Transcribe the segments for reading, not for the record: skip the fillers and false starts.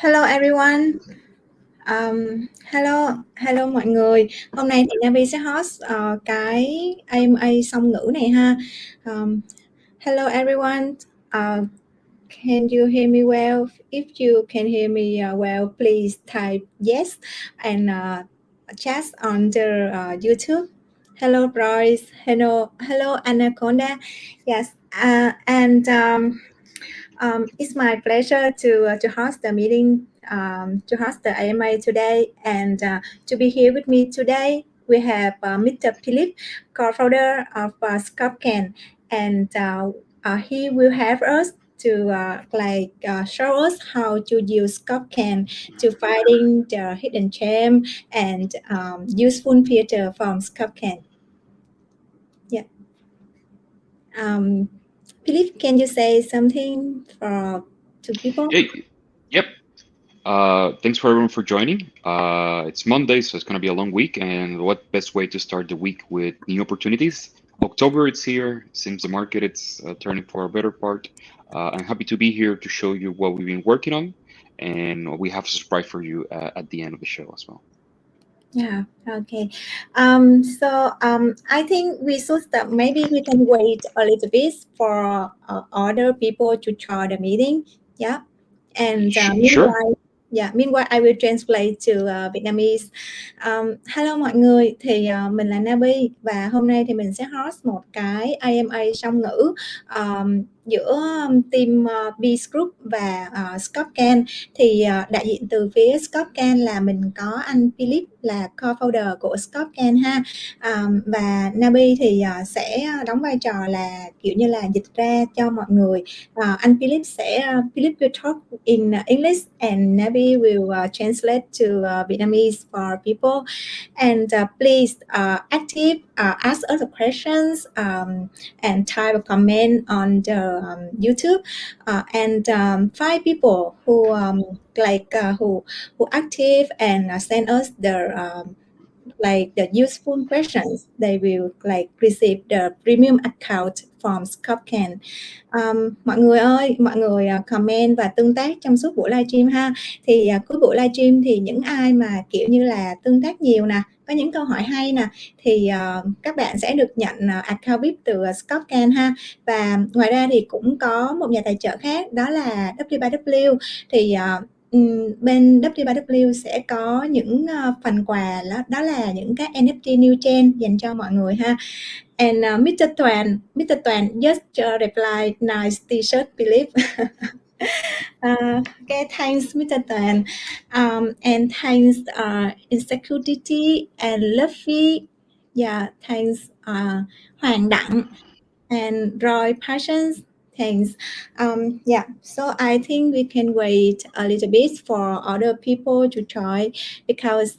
Hello everyone. Hello mọi người. Hôm nay thì Nabi sẽ host cái AMA song ngữ này ha. Hello everyone. Can you hear me well? If you can hear me well, please type yes and chat on the YouTube. Hello Bryce. Hello Anaconda. Yes. It's my pleasure to host the meeting, to host the AMA today, and to be here with me today. We have Mr. Philip, co-founder of Scopescan, and he will have us to show us how to use Scopescan to finding the hidden gem and useful feature from Scopescan. Yeah. Philip, can you say something to people? Hey, yep. Thanks for everyone for joining. It's Monday, so it's going to be a long week. And what best way to start the week with new opportunities? October, it's here. Seems the market it's turning for a better part. I'm happy to be here to show you what we've been working on, and we have a surprise for you at the end of the show as well. Yeah, okay. I think we should start. Maybe we can wait a little bit for other people to join the meeting. Yeah. And Sure. meanwhile I will translate to Vietnamese. Hello mọi người, thì mình là Nabi và hôm nay thì mình sẽ host một cái AMA song ngữ giữa team Bees Group và Scopescan. Thì đại diện từ phía Scopescan là mình có anh Philip là co-founder của Scopescan ha. Và Nabi thì sẽ đóng vai trò là kiểu như là dịch ra cho mọi người. Anh Philip will talk in English and Nabi will translate to Vietnamese for people. And please active ask us questions and type a comment on the YouTube. And 5 people who who active and send us the useful questions, they will receive the premium account from Scopescan. Mọi người ơi, mọi người comment và tương tác trong suốt buổi livestream ha. Thì cuối buổi livestream thì những ai mà kiểu như là tương tác nhiều nè, có những câu hỏi hay nè, thì các bạn sẽ được nhận account VIP từ Scopescan ha. Và ngoài ra thì cũng có một nhà tài trợ khác, đó là W3W. Thì bên W3W sẽ có những phần quà đó là những cái NFT new trend dành cho mọi người ha. And Mr. Toàn just replied nice t-shirt Philip. Okay, thanks Mr. Toàn. And thanks Insecurity and Luffy. Yeah, thanks Hoàng Đặng and Roy Passions. Thanks. So I think we can wait a little bit for other people to join because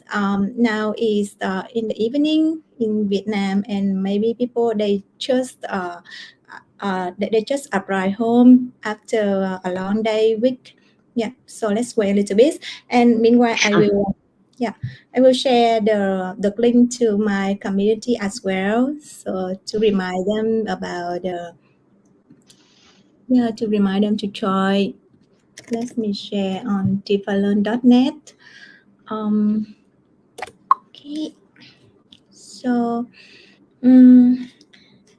now is in the evening in Vietnam, and maybe people they just arrive home after a long day week. Yeah, so let's wait a little bit. And meanwhile, Sure. I will share the link to my community as well, so to remind them about to join. Let me share on deeplearn.net. Okay, so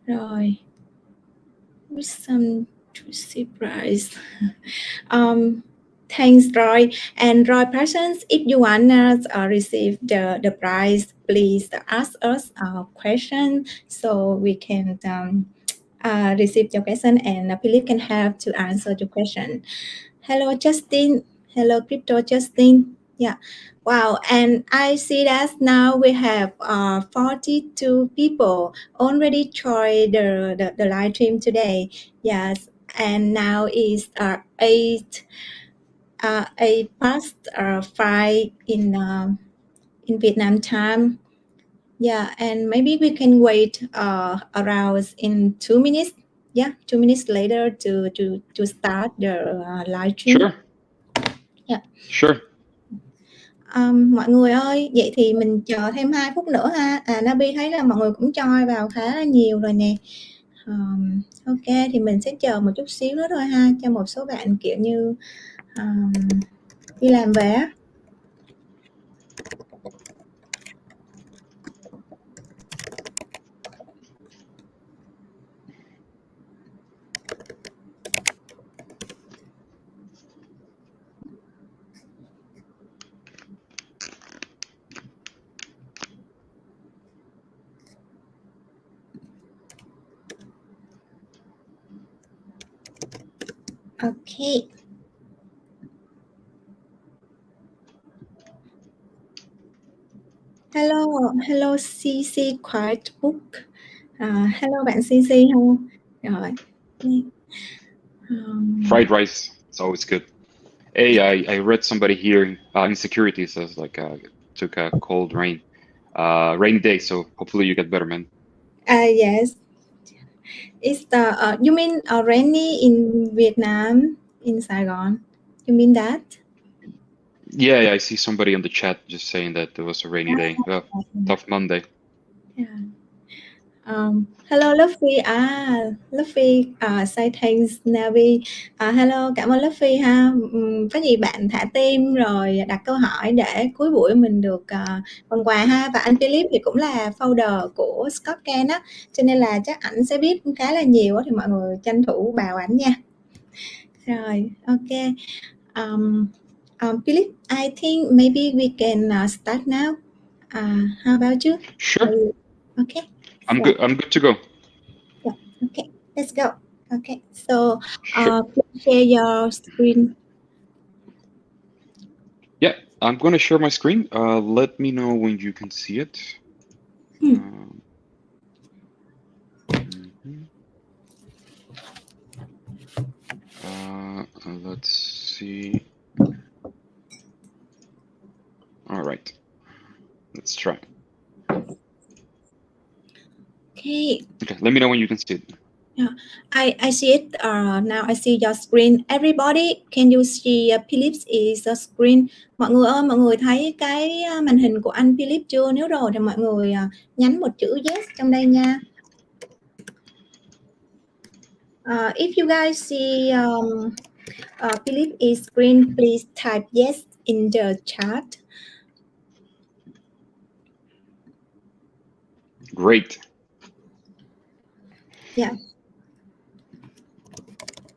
rồi with some surprise. Thanks, Roy. And Roy Parsons, if you want to receive the prize, please ask us a question so we can receive your question, and Philip can have to answer the question. Hello, Justin. Hello, Crypto Justin. Yeah. Wow. And I see that now we have 42 people already joined the live stream today. Yes. And now is 8 past 5 in Vietnam time. Yeah, and maybe we can wait around in 2 minutes. Yeah, 2 minutes later to start the live stream. Sure. Yeah. Sure. Mọi người ơi, vậy thì mình chờ thêm 2 phút nữa ha. Nabi thấy là mọi người cũng join vào khá là nhiều rồi nè. Ok, thì mình sẽ chờ một chút xíu nữa thôi ha, cho một số bạn kiểu như Đi làm về á. Okay. Hello CC Quiet Book. Hello bạn CC không? Rồi. Fried rice, it's always good. Hey, I read somebody here insecurity says like took a cold rainy day, so hopefully you get better, man. Yes. It's the you mean rainy in Vietnam, in Saigon? You mean that? Yeah, I see somebody on the chat just saying that it was a rainy day. Tough Monday. Yeah. Hello Luffy. Luffy say thanks Nabi. Hello, cảm ơn Luffy ha. Có gì bạn thả tim rồi đặt câu hỏi để cuối buổi mình được phần quà ha. Và anh Philip thì cũng là founder của Scopescan á, cho nên là chắc ảnh sẽ biết khá là nhiều á, thì mọi người tranh thủ bào ảnh nha. Rồi, ok. Philip, I think maybe we can start now. How about you? Sure. Okay. I'm good to go. Yeah. Okay, let's go. Okay, so Sure. please share your screen. Yeah, I'm going to share my screen. Let me know when you can see it. Let's see. All right, let's try. Okay. Okay, let me know when you can see it. Yeah, I see it. Now I see your screen. Everybody, can you see Philip's is the screen? Mọi người ơi, mọi người thấy cái màn hình của anh Philip chưa? Nếu rồi thì mọi người nhấn một chữ yes trong đây nha. If you guys see Philip is screen, please type yes in the chat. Great. Yeah.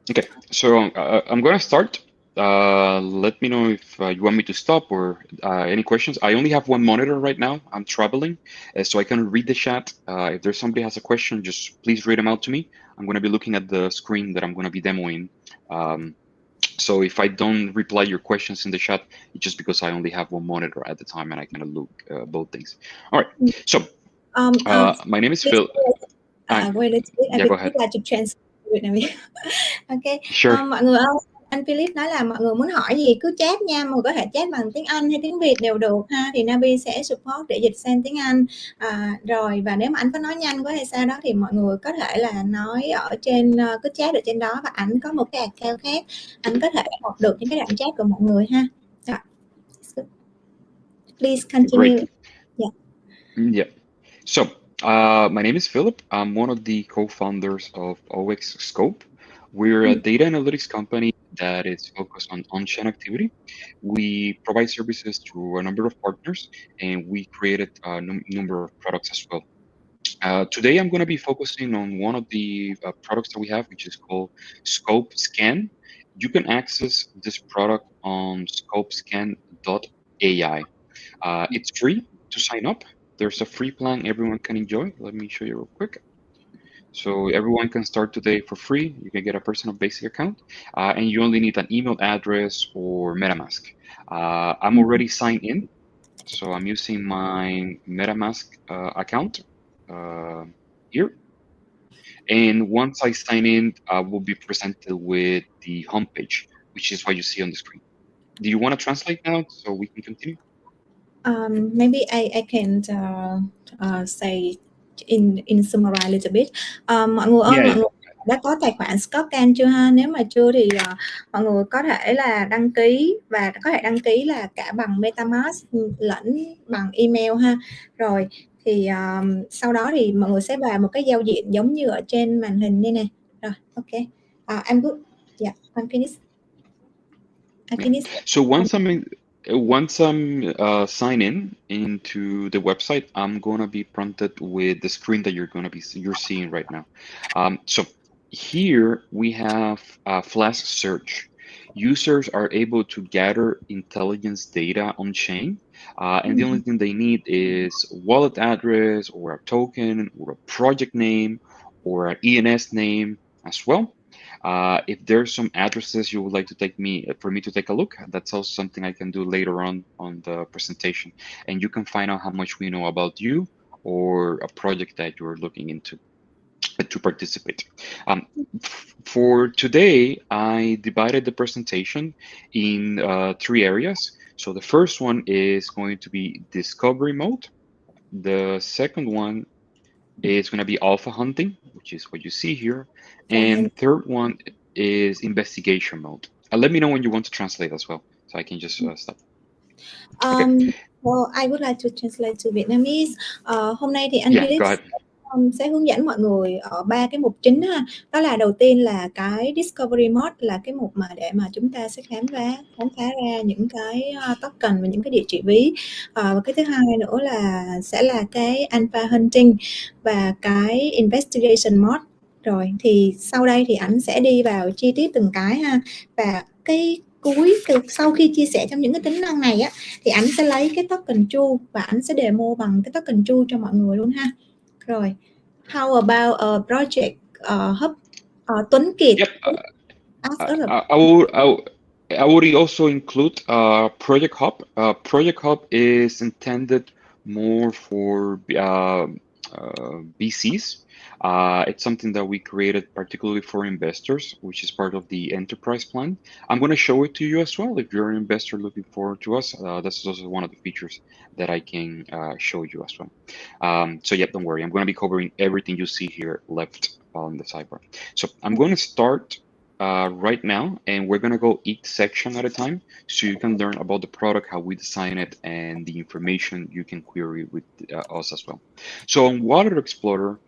Okay, so I'm going to start. Let me know if you want me to stop or any questions. I only have one monitor right now. I'm traveling, so I can read the chat. If there's somebody has a question, just please read them out to me. I'm going to be looking at the screen that I'm going to be demoing. So if I don't reply your questions in the chat, it's just because I only have one monitor at the time and I can look both things. All right. So my name is Phil. Wait, let's yeah, go ahead. like to translate Vietnamese. Okay. Sure. Mọi người ơi, anh Philip nói là mọi người muốn hỏi gì cứ chat nha, mọi người có thể chat bằng tiếng Anh hay tiếng Việt đều được ha, thì Nabi sẽ support để dịch sang tiếng Anh. Rồi, và nếu mà anh có nói nhanh quá hay sao đó thì mọi người có thể là nói ở trên cứ chat ở trên đó, và ảnh có một cái account khác, anh có thể học được những cái đoạn chat của mọi người ha. Rồi. Please continue. Great. Yeah. So my name is Philip. I'm one of the co-founders of OX Scope. We're a data analytics company that is focused on Onchain activity. We provide services to a number of partners, and we created a number of products as well. Today, I'm going to be focusing on one of the products that we have, which is called Scopescan. You can access this product on scopescan.ai. It's free to sign up. There's a free plan everyone can enjoy. Let me show you real quick. So everyone can start today for free. You can get a personal basic account, and you only need an email address or MetaMask. I'm already signed in, so I'm using my MetaMask account here. And once I sign in, I will be presented with the homepage, which is what you see on the screen. Do you want to translate now so we can continue? Maybe I can say in summarize a little bit. Mọi người ơi, mọi người đã có tài khoản Scopescan chưa ha? Nếu mà chưa thì mọi người có thể là đăng ký, và có thể đăng ký là cả bằng MetaMask lẫn bằng email ha. Rồi thì sau đó thì mọi người sẽ vào một cái giao diện giống như ở trên màn hình đây nè. Rồi, ok. I'm good. Yeah, I'm finished. I think it's So once I'm sign in into the website, I'm gonna be prompted with the screen that you're seeing right now. So here we have flash search. Users are able to gather intelligence data on chain, and the only thing they need is wallet address or a token or a project name or an ENS name as well. If there's some addresses you would like to take me for me to take a look, that's also something I can do later on the presentation, and you can find out how much we know about you or a project that you're looking into to participate. For today, I divided the presentation in 3 areas. So the first one is going to be discovery mode. The second one is going to be alpha hunting, which is what you see here. fine. And third one is investigation mode. Let me know when you want to translate as well, so I can just stop. Okay. Well, I would like to translate to Vietnamese. Hôm nay thì anh Yeah, Philip go ahead. sẽ hướng dẫn mọi người ở 3 cái mục chính ha. Đó là đầu tiên là cái Discovery Mode, là cái mục mà để mà chúng ta sẽ khám phá ra những cái token và những cái địa chỉ ví. Và cái thứ hai nữa là sẽ là cái Alpha Hunting và cái Investigation Mode. Rồi thì sau đây thì ảnh sẽ đi vào chi tiết từng cái ha. Và cái sau khi chia sẻ trong những cái tính năng này á, thì ảnh sẽ lấy cái token True và ảnh sẽ demo bằng cái token True cho mọi người luôn ha. Rồi, how about a project hub? Tuấn Kiệt Yep. ask us I would also include Project Hub. Project Hub is intended more for BCs. It's something that we created particularly for investors, which is part of the enterprise plan. I'm going to show it to you as well. If you're an investor looking forward to us, this is also one of the features that I can show you as well. So yeah, don't worry. I'm going to be covering everything you see here left on the sidebar. So I'm going to start right now, and we're going to go each section at a time so you can learn about the product, how we design it, and the information you can query with us as well. So on Water Explorer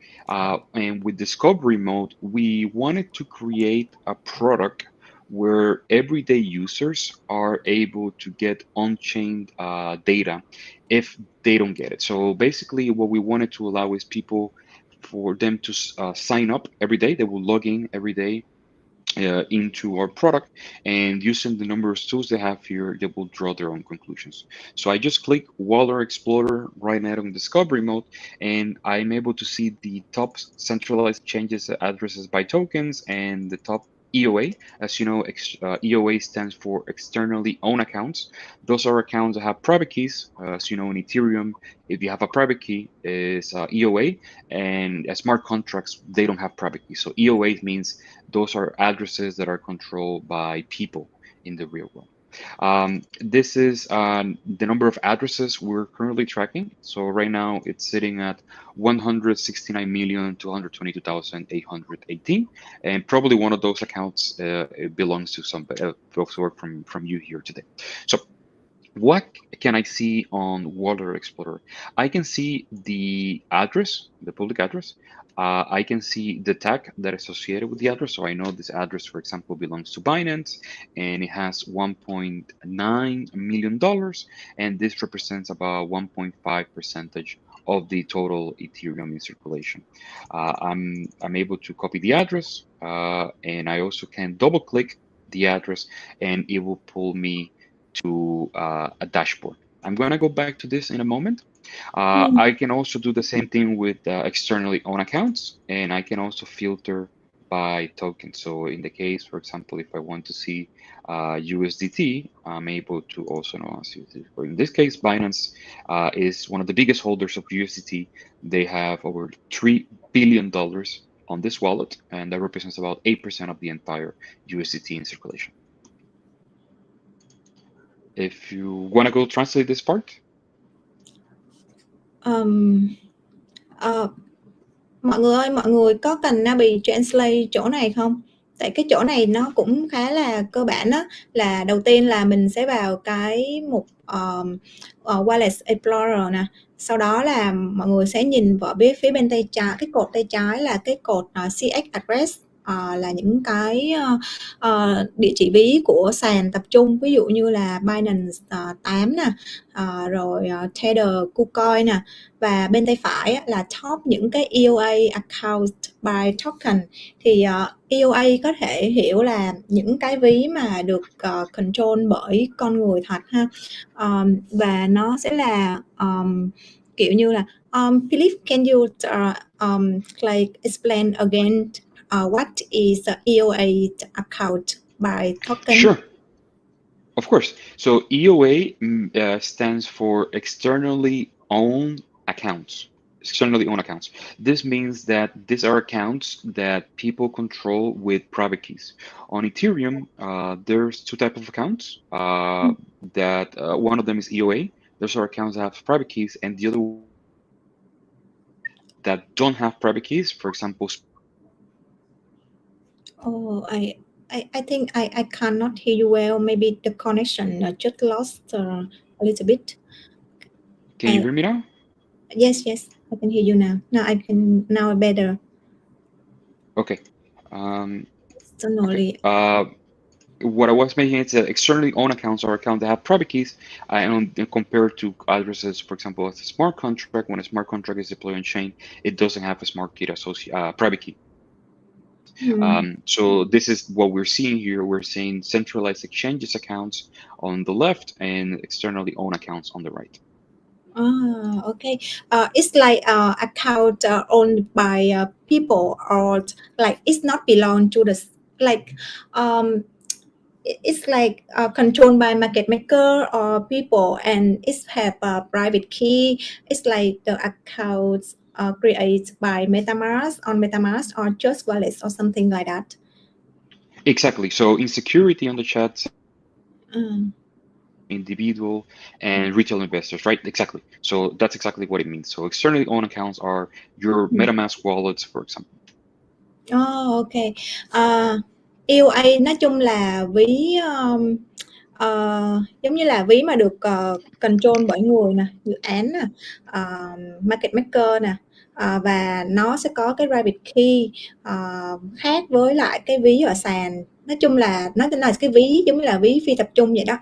and with Discovery Mode, we wanted to create a product where everyday users are able to get on-chain data if they don't get it. So basically what we wanted to allow is people for them to sign up every day. They will log in every day into our product, and using the numerous tools they have here, they will draw their own conclusions. So I just click Water Explorer right now in discovery mode, and I'm able to see the top centralized changes addresses by tokens and the top EOA. As you know, EOA stands for externally owned accounts. Those are accounts that have private keys. As you know, in Ethereum, if you have a private key, is EOA, and as smart contracts, they don't have private keys. So EOA means those are addresses that are controlled by people in the real world. This is the number of addresses we're currently tracking. So right now it's sitting at 169,222,818, and probably one of those accounts it belongs to some folks who are from you here today. So what can I see on Water Explorer? I can see the address, the public address. I can see the tag that is associated with the address. So I know this address, for example, belongs to Binance and it has $1.9 million. And this represents about 1.5% of the total Ethereum in circulation. I'm able to copy the address and I also can double click the address and it will pull me to a dashboard. I'm going to go back to this in a moment. I can also do the same thing with externally owned accounts, and I can also filter by token. So in the case, for example, if I want to see USDT, I'm able to also know. Or in this case, Binance is one of the biggest holders of USDT. They have over $3 billion on this wallet, and that represents about 8% of the entire USDT in circulation. If you want to go translate this part. Mọi người ơi, mọi người có cần Nabi translate chỗ này không? Tại cái chỗ này nó cũng khá là cơ bản đó, là đầu tiên là mình sẽ vào cái mục Wallet Explorer nè. Sau đó là mọi người sẽ nhìn vào phía bên tay trái, cái cột tay trái là cái cột CX address. là những cái địa chỉ ví của sàn tập trung, ví dụ như là Binance 8 nè, rồi Tether, KuCoin nè, và bên tay phải là top những cái EOA account by token. Thì EOA có thể hiểu là những cái ví mà được control bởi con người thật ha. Và nó sẽ là kiểu như là Philip, can you like explain again what is the EOA account by token? Sure. Of course. So EOA stands for externally owned accounts. Externally owned accounts. This means that these are accounts that people control with private keys. On Ethereum, there's two types of accounts. That one of them is EOA. Those are accounts that have private keys, and the other that don't have private keys. For example. Oh, I think I cannot hear you well. Maybe the connection just lost a little bit. Can you hear me now? Yes, I can hear you now. Now better. Okay. Externally. What I was making is that externally owned accounts are accounts that have private keys, and compared to addresses, for example, as a smart contract. When a smart contract is deployed on chain, it doesn't have a smart key private key. So this is what we're seeing here. We're seeing centralized exchanges accounts on the left and externally owned accounts on the right. Okay. It's like account owned by people, or like it's not belong to the like it's like controlled by market maker or people, and it's have a private key. It's like the accounts created by MetaMask on MetaMask or Just Wallets or something like that. Exactly. So in security on the chat, individual and retail investors, right? Exactly. So that's exactly what it means. So externally owned accounts are your MetaMask wallets, for example. Ok. EOA nói chung là ví giống như là ví mà được control bởi người nè, dự án nè, market maker nè, và nó sẽ có cái private key khác với lại cái ví ở sàn. Nói chung là nó là cái ví giống như là ví phi tập trung vậy đó.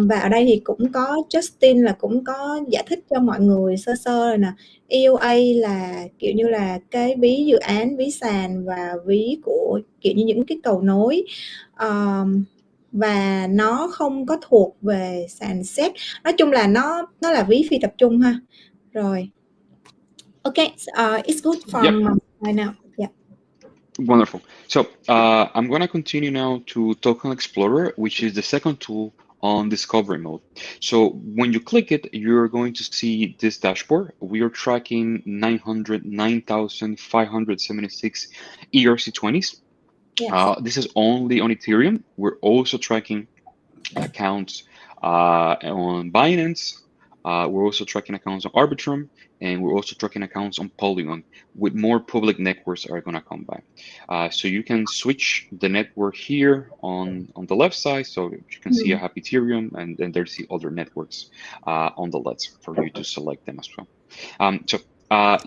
Và ở đây thì cũng có Justin là cũng có giải thích cho mọi người sơ sơ rồi nè. EOA là kiểu như là cái ví dự án, ví sàn và ví của kiểu như những cái cầu nối, và nó không có thuộc về sàn SET. Nói chung là nó là ví phi tập trung ha. Rồi. Okay, it's good from right now. Yeah. Wonderful. So I'm going to continue now to Token Explorer, which is the second tool on discovery mode. So when you click it, you're going to see this dashboard. We are tracking 909,576 ERC20s. Yes. This is only on Ethereum. We're also tracking accounts on Binance. We're also tracking accounts on Arbitrum, and we're also tracking accounts on Polygon, with more public networks are going to come by. So you can switch the network here on the left side. So you can see I have Ethereum, and then there's the other networks on the left for you to select them as well.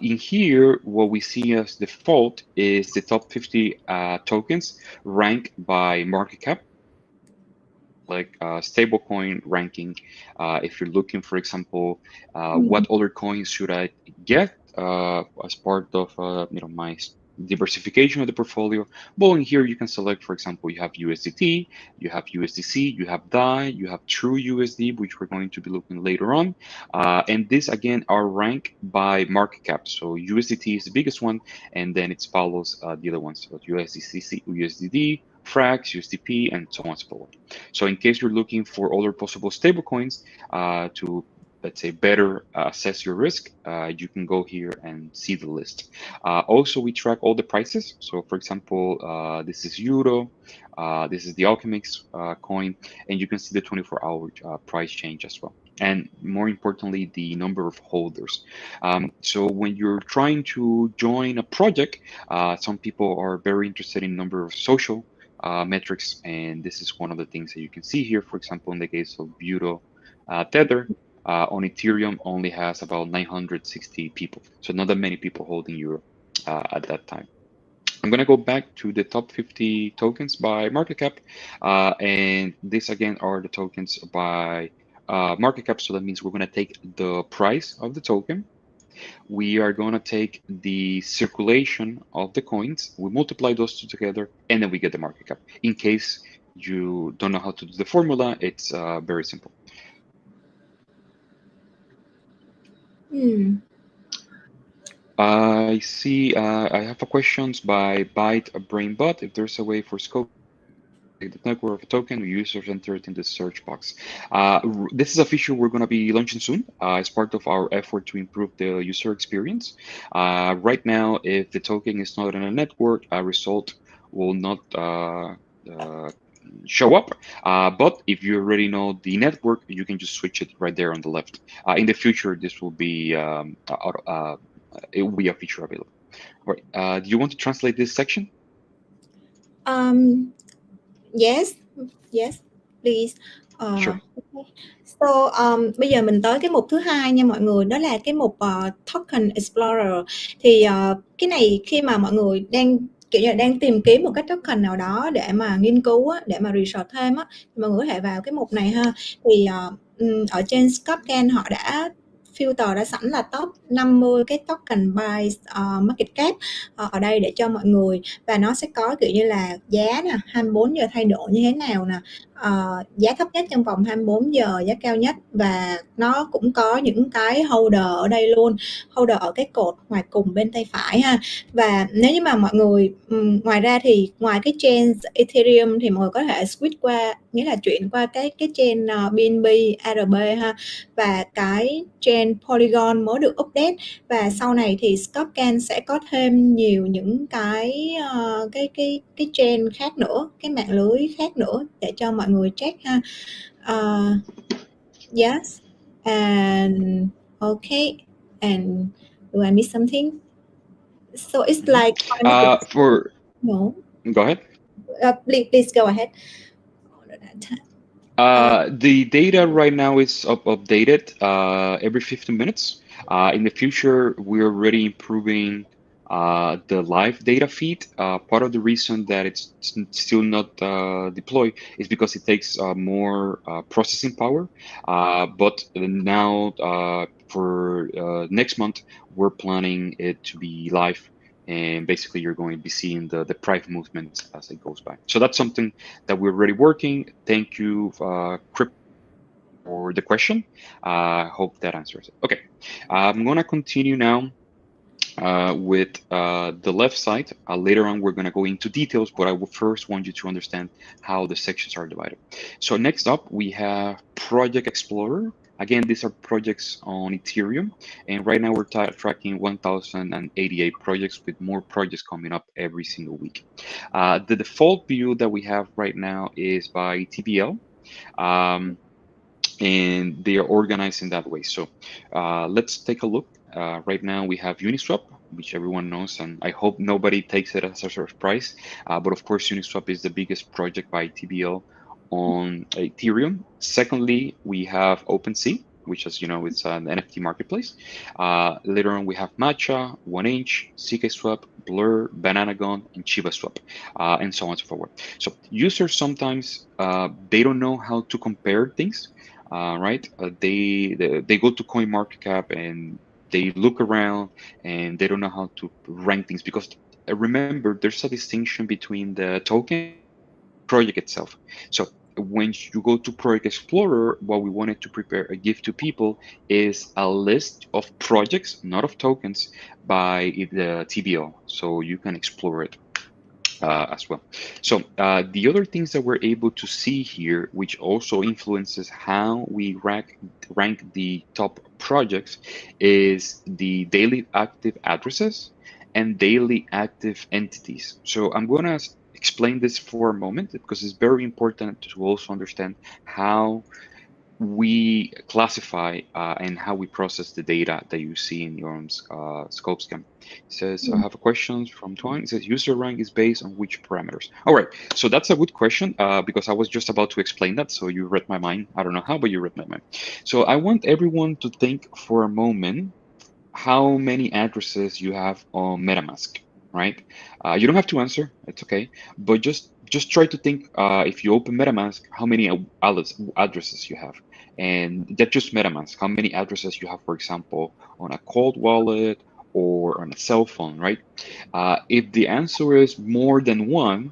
In here, what we see as default is the top 50 tokens ranked by market cap, like stablecoin ranking. If you're looking, for example, what other coins should I get as part of my diversification of the portfolio. Well, in here you can select, for example, you have USDT, you have USDC, you have DAI, you have True USD, which we're going to be looking later on. And this again are ranked by market cap. So USDT is the biggest one, and then it follows the other ones. So USDC, USDD, Frax, USDP, and so on and so forth. So in case you're looking for other possible stablecoins to, let's say, better assess your risk, you can go here and see the list. Also, we track all the prices. So for example, this is Euro, this is the Alchemix coin, and you can see the 24-hour price change as well. And more importantly, the number of holders. So when you're trying to join a project, some people are very interested in number of social metrics, and this is one of the things that you can see here. For example, in the case of Buto Tether, on Ethereum only has about 960 people, so not that many people holding Euro at that time. I'm going to go back to the top 50 tokens by market cap. And this again are the tokens by market cap. So that means we're going to take the price of the token. We are going to take the circulation of the coins. We multiply those two together, and then we get the market cap. In case you don't know how to do the formula, it's very simple. I see. I have a questions by Byte Brainbot. If there's a way for Scope the network of a token, users enter it in the search box. This is a feature we're going to be launching soon as part of our effort to improve the user experience. Right now, if the token is not in a network, a result will not show up. But if you already know the network, you can just switch it right there on the left. In the future, this will be it will be a feature available. All right. Do you want to translate this section? Yes, yes, please. Sure. Okay. So, bây giờ mình tới cái mục thứ hai nha mọi người, đó là cái mục Token Explorer. Thì cái này khi mà mọi người đang kiểu như là đang tìm kiếm một cái token nào đó để mà nghiên cứu á, để mà research thêm á, thì mọi người có thể vào cái mục này ha. Thì ở trên Scopescan họ đã filter đã sẵn là top 50 cái token by market cap ở đây để cho mọi người, và nó sẽ có kiểu như là giá nè, 24 giờ thay đổi như thế nào nè, giá thấp nhất trong vòng 24 giờ, giá cao nhất, và nó cũng có những cái holder ở đây luôn, holder ở cái cột ngoài cùng bên tay phải ha. Và nếu như mà mọi người ngoài ra thì ngoài cái chain Ethereum thì mọi người có thể switch qua, nghĩa là chuyển qua cái chain BNB, ARB ha, và cái chain Polygon mới được update. Và sau này thì Scopescan sẽ có thêm nhiều những cái chain khác nữa, cái mạng lưới khác nữa để cho mọi người check ha. Yes, and okay, and do I miss something? So it's like no. Go ahead. Please go ahead. The data right now is updated every 15 minutes. In the future, we're already improving the live data feed. Part of the reason that it's still not deployed is because it takes more processing power. But now for next month, we're planning it to be live. And basically, you're going to be seeing the price movement as it goes by. So that's something that we're already working. Thank you, Crypto, for the question. Hope that answers it. Okay, I'm gonna continue now with the left side. Later on, we're gonna go into details, but I will first want you to understand how the sections are divided. So next up, we have Project Explorer. Again, these are projects on Ethereum, and right now we're tracking 1,088 projects, with more projects coming up every single week. The default view that we have right now is by TBL, and they are organized in that way. So let's take a look. Right now we have Uniswap, which everyone knows, and I hope nobody takes it as a surprise. But of course, Uniswap is the biggest project by TBL on Ethereum. Secondly, we have OpenSea, which, as you know, it's an NFT marketplace. Later on, we have Matcha, 1inch, CKSwap, Blur, BananaGon, and ChivaSwap, and so on and so forth. So users sometimes they don't know how to compare things, right? They go to CoinMarketCap and they look around and they don't know how to rank things, because remember, there's a distinction between the token project itself. So when you go to Project Explorer, what we wanted to prepare a gift to people is a list of projects, not of tokens, by the TBL, so you can explore it as well. So the other things that we're able to see here, which also influences how we rank the top projects, is the daily active addresses and daily active entities. So I'm going to explain this for a moment, because it's very important to also understand how we classify and how we process the data that you see in your own Scopescan. It says, I have a question from Twine. It says, user rank is based on which parameters? All right, so that's a good question, because I was just about to explain that, so you read my mind. I don't know how, but you read my mind. So I want everyone to think for a moment how many addresses you have on MetaMask. right? You don't have to answer; it's okay. But just try to think. If you open MetaMask, how many addresses you have, and that's just MetaMask. How many addresses you have, for example, on a cold wallet or on a cell phone, right? If the answer is more than one,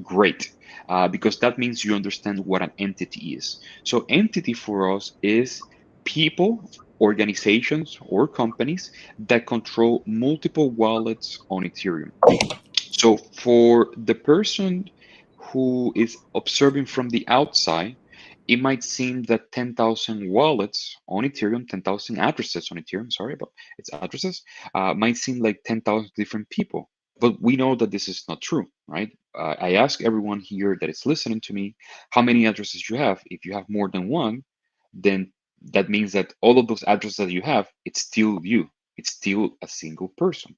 great, because that means you understand what an entity is. So, entity for us is people, organizations, or companies that control multiple wallets on Ethereum. So, for the person who is observing from the outside, it might seem that 10,000 wallets on Ethereum, 10,000 addresses on Ethereum, sorry, but it's addresses, might seem like 10,000 different people. But we know that this is not true, right? I ask everyone here that is listening to me how many addresses you have. If you have more than one, then that means that all of those addresses that you have, it's still you. It's still a single person.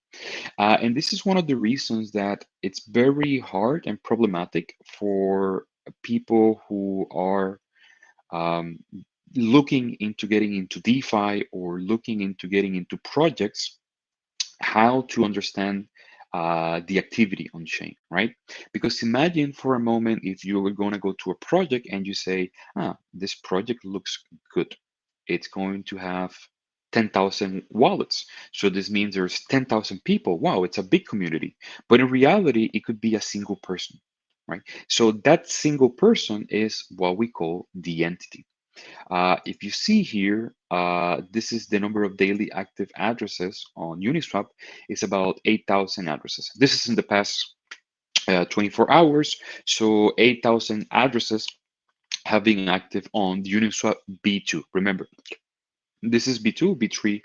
And this is one of the reasons that it's very hard and problematic for people who are um, looking into getting into DeFi or looking into getting into projects, how to understand the activity on chain, right? Because imagine for a moment if you were going to go to a project and you say, this project looks good. It's going to have 10,000 wallets. So this means there's 10,000 people. Wow, it's a big community. But in reality, it could be a single person, right? So that single person is what we call the entity. If you see here, this is the number of daily active addresses on Uniswap. It's about 8,000 addresses. This is in the past 24 hours. So 8,000 addresses have been active on Uniswap B2. Remember, this is B2, B3.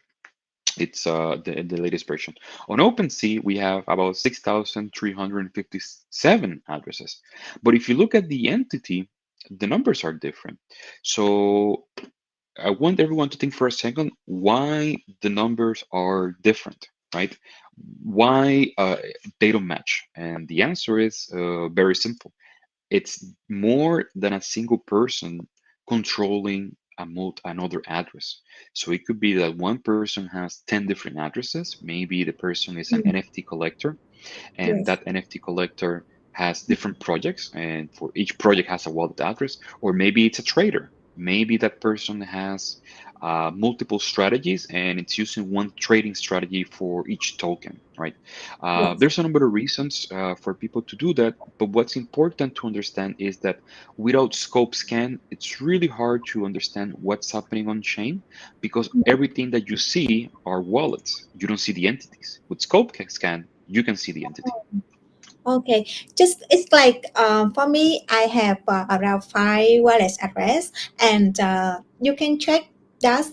It's the latest version. On OpenSea, we have about 6,357 addresses. But if you look at the entity, the numbers are different. So I want everyone to think for a second why the numbers are different, right? Why they don't match? And the answer is very simple. It's more than a single person controlling another address. So it could be that one person has 10 different addresses. Maybe the person is an Mm, NFT collector, and yes. that NFT collector has different projects, and for each project has a wallet address, or maybe it's a trader. Maybe that person has multiple strategies and it's using one trading strategy for each token, right? Yes. There's a number of reasons for people to do that, but what's important to understand is that without Scopescan, it's really hard to understand what's happening on chain because everything that you see are wallets. You don't see the entities. With Scopescan, you can see the entity. Okay, just it's like for me, I have around five wallet address, and you can check that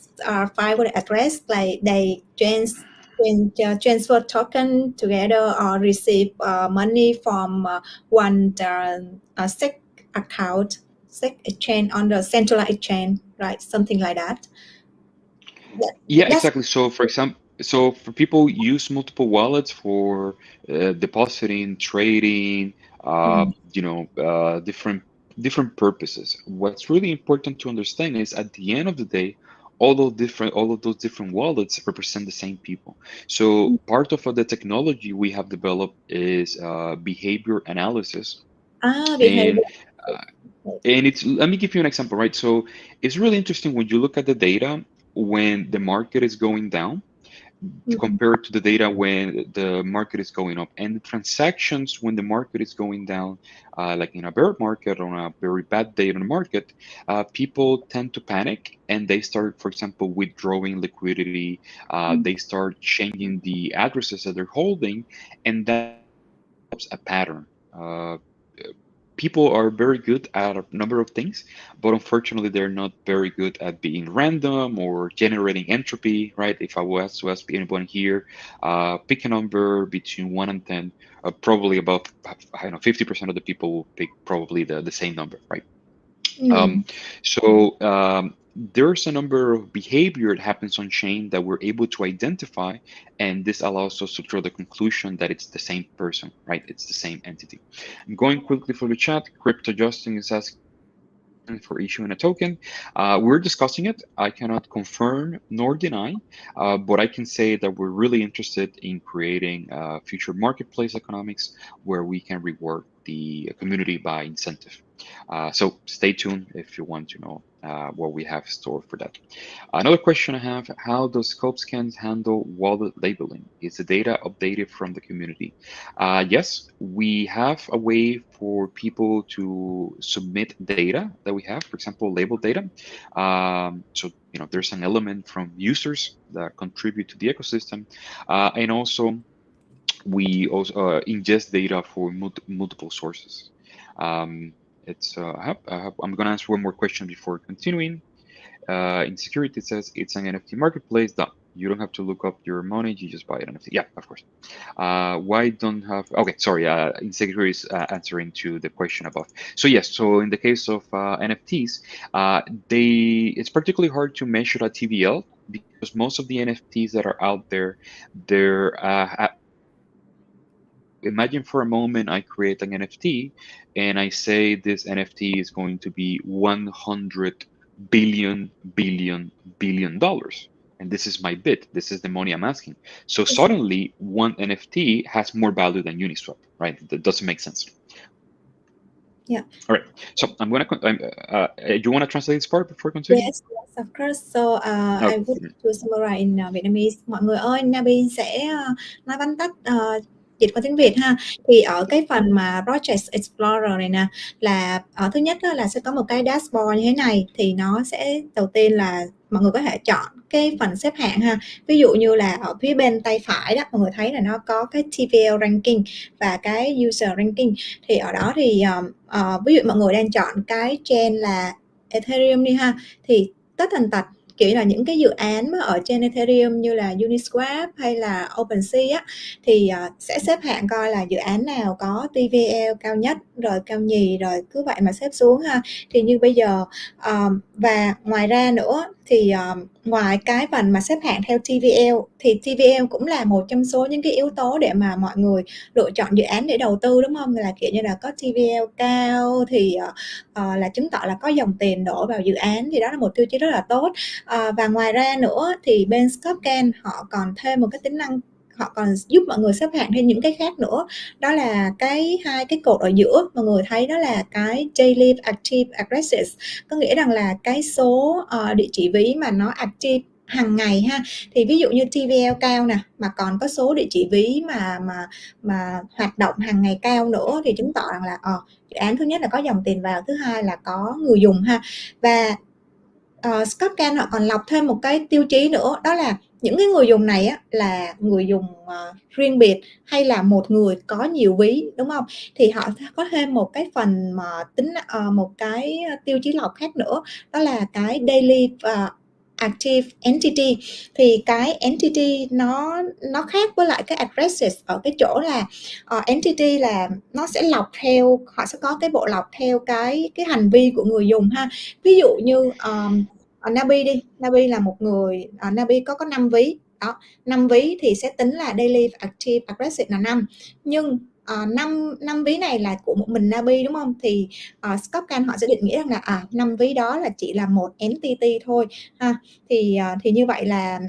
five wallet address like they transfer token together or receive money from one SEC account, SEC exchange on the centralized exchange, right? Something like that. Yeah, Yeah, that's exactly. So, for example, so for people use multiple wallets for depositing, trading, mm, different purposes. What's really important to understand is at the end of the day, all of those different wallets represent the same people. So, part of the technology we have developed is behavior analysis, and behavior. uh, and it's let me give you an example, right? So it's really interesting when you look at the data when the market is going down Mm, compared to the data when the market is going up. And the transactions when the market is going down, like in a bear market or on a very bad day in the market, people tend to panic and they start, for example, withdrawing liquidity. mm, They start changing the addresses that they're holding, and that develops a pattern. People are very good at a number of things, but unfortunately, they're not very good at being random or generating entropy, right? If I was to ask anyone here, pick a number between 1 and 10, probably about, I don't know, 50% of the people will pick probably the same number, right? Um, mm. so there's a number of behavior that happens on chain that we're able to identify, and this allows us to draw the conclusion that it's the same person, right? It's the same entity. I'm going quickly for the chat. Crypto Justin is asking. for issuing a token. We're discussing it. I cannot confirm nor deny, but I can say that we're really interested in creating future marketplace economics where we can reward the community by incentive. So stay tuned if you want to know what we have stored for that. Another question I have, how does Scopescan handle wallet labeling? Is the data updated from the community? Yes, we have a way for people to submit data that we have, for example, label data. So, there's an element from users that contribute to the ecosystem. And also, we also ingest data for multiple sources. I'm going to answer one more question before continuing. In security, it says it's an NFT marketplace. Done. You don't have to look up your money. You just buy an NFT. Yeah, of course. Why don't have? Okay, sorry. In security is answering to the question above. So yes. So in the case of NFTs, it's particularly hard to measure a TVL because most of the NFTs that are out there, they're imagine for a moment I create an NFT and I say this NFT is going to be 100 billion dollars. And this is my bid. This is the money I'm asking. So suddenly one NFT has more value than Uniswap, right? That doesn't make sense. Yeah. All right. So I'm going to, you want to translate this part before continuing? Yes, of course. So I would to summarize in Vietnamese. Mọi người ơi, Nabi sẽ nói vắn tắt dịch qua tiếng Việt ha. Thì ở cái phần mà Project Explorer này nè là thứ nhất là sẽ có một cái dashboard như thế này, thì nó sẽ đầu tiên là mọi người có thể chọn cái phần xếp hạng ha. Ví dụ như là ở phía bên tay phải đó, mọi người thấy là nó có cái TVL ranking và cái user ranking. Thì ở đó thì ví dụ mọi người đang chọn cái chain là Ethereum đi ha, thì tất tần tật kiểu là những cái dự án mà ở trên Ethereum như là Uniswap hay là OpenSea á, thì sẽ xếp hạng coi là dự án nào có TVL cao nhất rồi cao nhì rồi cứ vậy mà xếp xuống ha. Thì như bây giờ và ngoài ra nữa thì ngoài cái phần mà xếp hạng theo TVL thì TVL cũng là một trong số những cái yếu tố để mà mọi người lựa chọn dự án để đầu tư, đúng không? Là kiểu như là có TVL cao thì là chứng tỏ là có dòng tiền đổ vào dự án, thì đó là một tiêu chí rất là tốt. Và ngoài ra nữa thì bên Scopescan họ còn thêm một cái tính năng, họ còn giúp mọi người xếp hạng thêm những cái khác nữa, đó là hai cái cột ở giữa mọi người thấy, đó là cái daily active addresses, có nghĩa rằng là cái số địa chỉ ví mà nó active hàng ngày ha. Thì ví dụ như TVL cao nè, mà còn có số địa chỉ ví mà hoạt động hàng ngày cao nữa, thì chứng tỏ rằng là dự án thứ nhất là có dòng tiền vào, thứ hai là có người dùng ha. Và Scopescan họ còn lọc thêm một cái tiêu chí nữa, đó là những cái người dùng này á, là người dùng riêng biệt hay là một người có nhiều ví, đúng không? Thì họ có thêm một cái phần mà tính một cái tiêu chí lọc khác nữa, đó là cái daily active entity. Thì cái entity nó khác với lại cái addresses ở cái chỗ là entity là nó sẽ lọc theo, họ sẽ có cái bộ lọc theo cái hành vi của người dùng ha. Ví dụ như Nabi đi, Nabi là một người, Nabi có 5 ví đó, 5 ví thì sẽ tính là daily active addresses là 5, nhưng 5 ví này là của một mình Nabi, đúng không? Thì Scopescan họ sẽ định nghĩa rằng là 5 ví đó là chỉ là một entity thôi ha. Thì như vậy là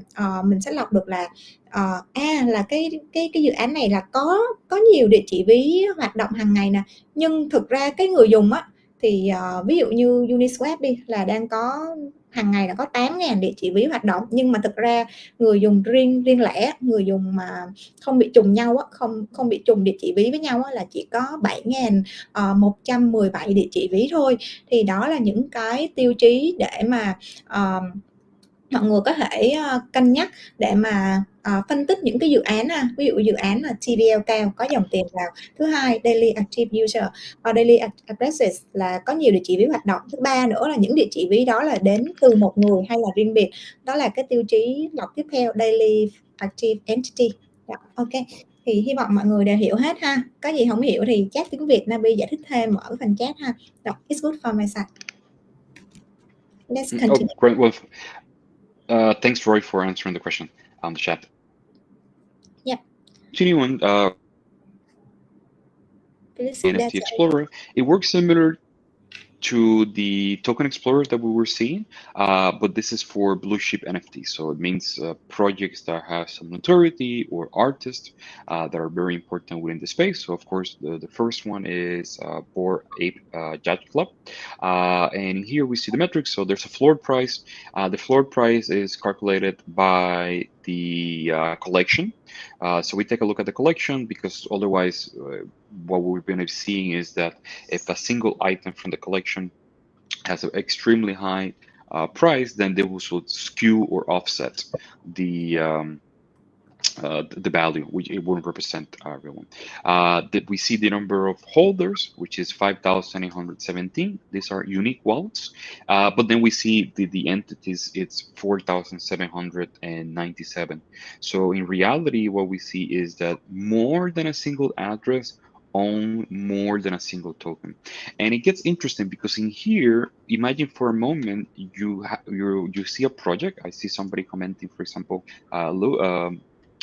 mình sẽ lọc được là là cái dự án này là có nhiều địa chỉ ví hoạt động hàng ngày nè, nhưng thực ra cái người dùng á thì ví dụ như Uniswap đi là đang có hàng ngày là có 8.000 địa chỉ ví hoạt động, nhưng mà thực ra người dùng riêng lẻ, người dùng mà không bị trùng nhau á, không bị trùng địa chỉ ví với nhau á, là chỉ có 7.117 địa chỉ ví thôi. Thì đó là những cái tiêu chí để mà mọi người có thể cân nhắc để mà phân tích những cái dự án ví dụ dự án là TVL cao, có dòng tiền vào. Thứ hai, daily active user, daily addresses là có nhiều địa chỉ ví hoạt động. Thứ ba nữa là những địa chỉ ví đó là đến từ một người hay là riêng biệt, đó là cái tiêu chí lọc tiếp theo, daily active entity. Ok, thì hy vọng mọi người đều hiểu hết ha. Có gì không hiểu thì chat tiếng Việt Nabi giải thích thêm ở phần chat ha. It's good for my side. Let's continue. Oh, great. Well, thanks, Roy, for answering the question on the chat. Yep. Continuing, NFT Explorer, it works similar to the token explorer that we were seeing, but this is for blue chip NFTs. So it means projects that have some notoriety or artists that are very important within the space. So of course, the first one is Bored Ape Yacht Club, and here we see the metrics. So there's a floor price. The floor price is calculated by the collection. So we take a look at the collection because otherwise, what we're going to be seeing is that if a single item from the collection has an extremely high price, then they will sort of skew or offset the the value, which it wouldn't represent everyone. That we see the number of holders, which is 5,817. These are unique wallets. But then we see the entities, it's 4,797. So in reality, what we see is that more than a single address own more than a single token. And it gets interesting because in here, imagine for a moment you see a project. I see somebody commenting, for example,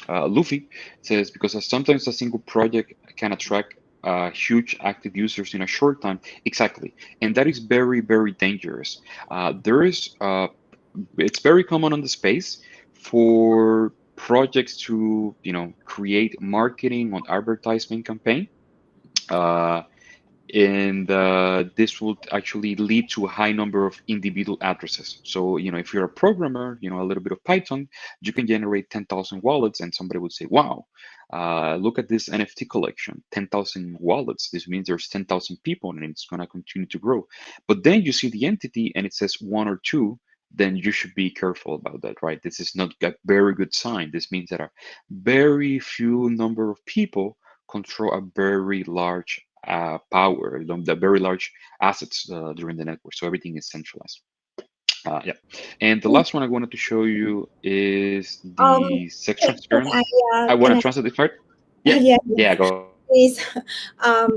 Luffy says, because sometimes a single project can attract huge active users in a short time. Exactly. And that is very, very dangerous. There is, it's very common on the space for projects to, create marketing on advertisement campaign. Uh, and this will actually lead to a high number of individual addresses. So, if you're a programmer, a little bit of Python, you can generate 10,000 wallets, and somebody would say, wow, look at this NFT collection, 10,000 wallets. This means there's 10,000 people, and it's going to continue to grow. But then you see the entity, and it says one or two, then you should be careful about that, right? This is not a very good sign. This means that a very few number of people control a very large power, the very large assets during the network. So everything is centralized. Yeah. And the last one I wanted to show you is Um, the sex can transparent. I want can to I translate this part. Yeah. yeah, Yeah. Go ahead. please.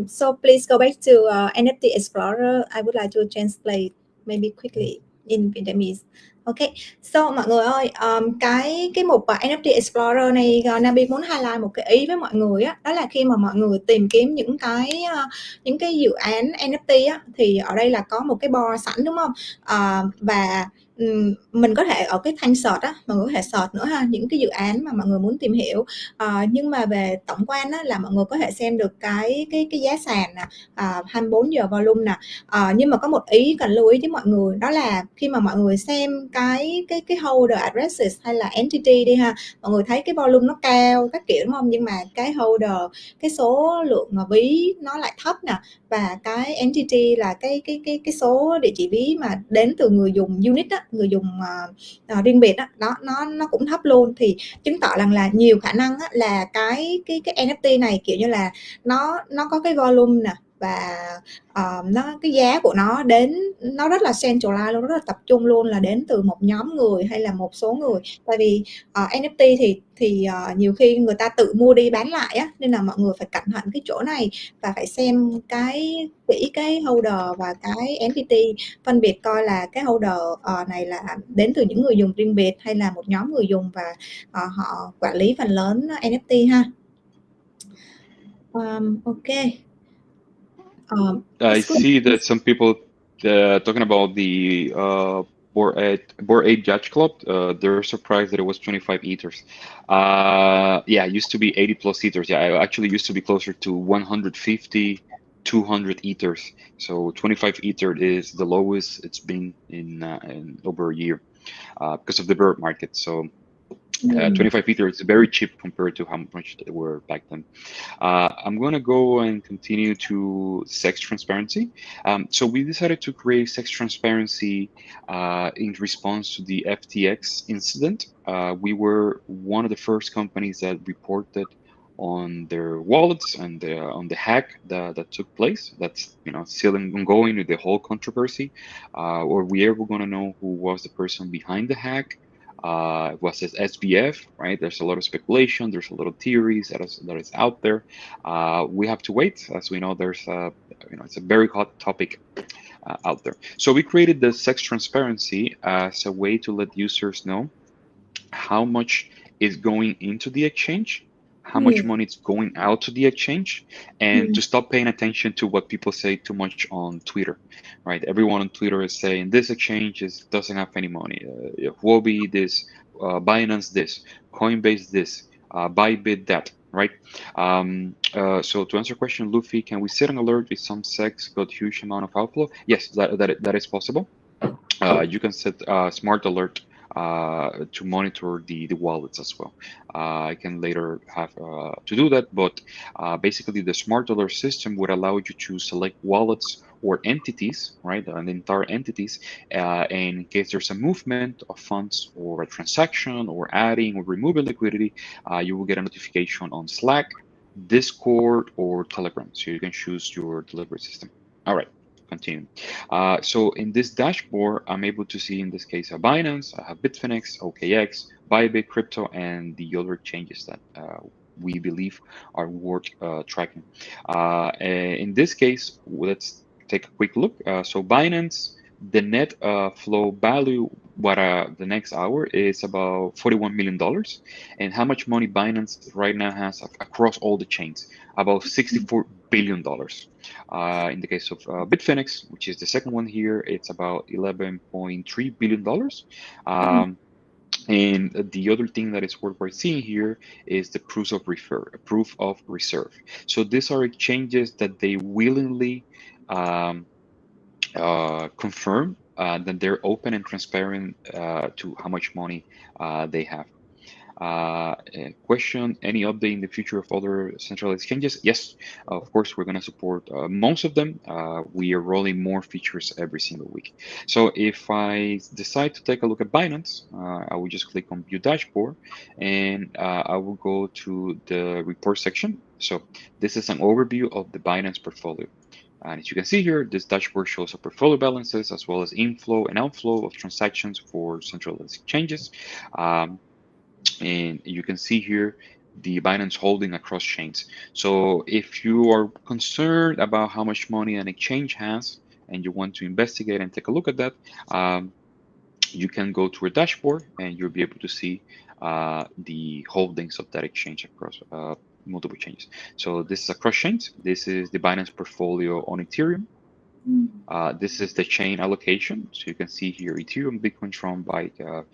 So please go back to NFT Explorer. I would like to translate maybe quickly in Vietnamese. Okay, so mọi người ơi, cái mục NFT Explorer này, Nabi muốn highlight một cái ý với mọi người á, đó là khi mà mọi người tìm kiếm những cái dự án NFT á, thì ở đây là có một cái bar sẵn đúng không? Và mình có thể ở cái thanh search á, mọi người có thể search nữa ha, những cái dự án mà mọi người muốn tìm hiểu. Nhưng mà về tổng quan á, là mọi người có thể xem được cái giá sàn nè, 24 giờ volume nè. Nhưng mà có một ý cần lưu ý với mọi người, đó là khi mà mọi người xem cái holder addresses hay là entity đi ha, mọi người thấy cái volume nó cao các kiểu đúng không? Nhưng mà cái holder, cái số lượng ví nó lại thấp nè, và cái entity là cái số địa chỉ ví mà đến từ người dùng unique á, người dùng riêng biệt á, đó nó cũng thấp luôn, thì chứng tỏ rằng là nhiều khả năng á, là cái NFT này kiểu như là nó có cái volume nè, và cái giá của nó rất là centralized luôn, rất là tập trung luôn, là đến từ một nhóm người hay là một số người. Tại vì NFT thì nhiều khi người ta tự mua đi bán lại á, nên là mọi người phải cẩn thận cái chỗ này và phải xem kỹ cái holder và cái entity, phân biệt coi là cái holder này là đến từ những người dùng riêng biệt hay là một nhóm người dùng, và họ quản lý phần lớn NFT ha. Okay. I see that some people talking about the Bored Ape Yacht Club. They're surprised that it was 25 ethers. Yeah, it used to be 80 plus ethers. Yeah, I actually used to be closer to 150, 200 ethers. So 25 ether is the lowest it's been in over a year because of the bird market. So 25 ether is very cheap compared to how much they were back then. I'm going to go and continue to sex transparency. So we decided to create sex transparency in response to the FTX incident. We were one of the first companies that reported on their wallets and on the hack that took place. That's still ongoing with the whole controversy. Or we ever going to know who was the person behind the hack? Was it SBF, right? There's a lot of speculation. There's a lot of theories that is out there. We have to wait. As we know, there's it's a very hot topic out there. So we created the sex transparency as a way to let users know how much is going into the exchange, how much money is going out to the exchange, and to stop paying attention to what people say too much on Twitter, right? Everyone on Twitter is saying this exchange doesn't have any money. Huobi this, Binance this, Coinbase this, Bybit that, right? So to answer your question, Luffy, can we set an alert if some sex got huge amount of outflow? Yes, that is possible. You can set a smart alert to monitor the wallets as well. I can later have to do that, but basically the smart alert system would allow you to select wallets or entities, right, and entire entities, and in case there's a movement of funds or a transaction or adding or removing liquidity, you will get a notification on Slack, Discord, or Telegram. So you can choose your delivery system. All right, continue. So in this dashboard, I'm able to see in this case a Binance, I have Bitfinex, OKX, Bybit, Crypto, and the other changes that we believe are worth tracking. In this case, let's take a quick look. So Binance, the net flow value, the next hour is about $41 million. And how much money Binance right now has across all the chains? About $64 billion. In the case of Bitfinex, which is the second one here, it's about $11.3 billion. And the other thing that is worth seeing here is the proof of reserve. So these are exchanges that they willingly confirm that they're open and transparent to how much money they have. Question, any update in the future of other central exchanges? Yes, of course, we're going to support most of them. We are rolling more features every single week. So if I decide to take a look at Binance, I will just click on View Dashboard, and I will go to the report section. So this is an overview of the Binance portfolio. And as you can see here, this dashboard shows the portfolio balances as well as inflow and outflow of transactions for central exchanges. And you can see here the Binance holding across chains. So if you are concerned about how much money an exchange has and you want to investigate and take a look at that, you can go to a dashboard and you'll be able to see the holdings of that exchange across multiple chains. So this is across chains. This is the Binance portfolio on Ethereum. This is the chain allocation. So you can see here Ethereum, Bitcoin, Tron, Byte,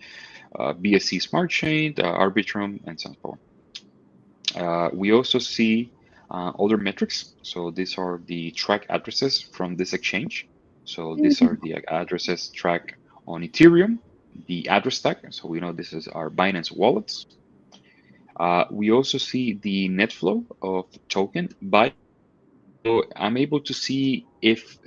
BSC Smart Chain, Arbitrum, and so on. We also see other metrics. So these are the track addresses from this exchange. So these are the addresses tracked on Ethereum, the address tag. So we know this is our Binance wallets. We also see the net flow of token by. So I'm able to see if,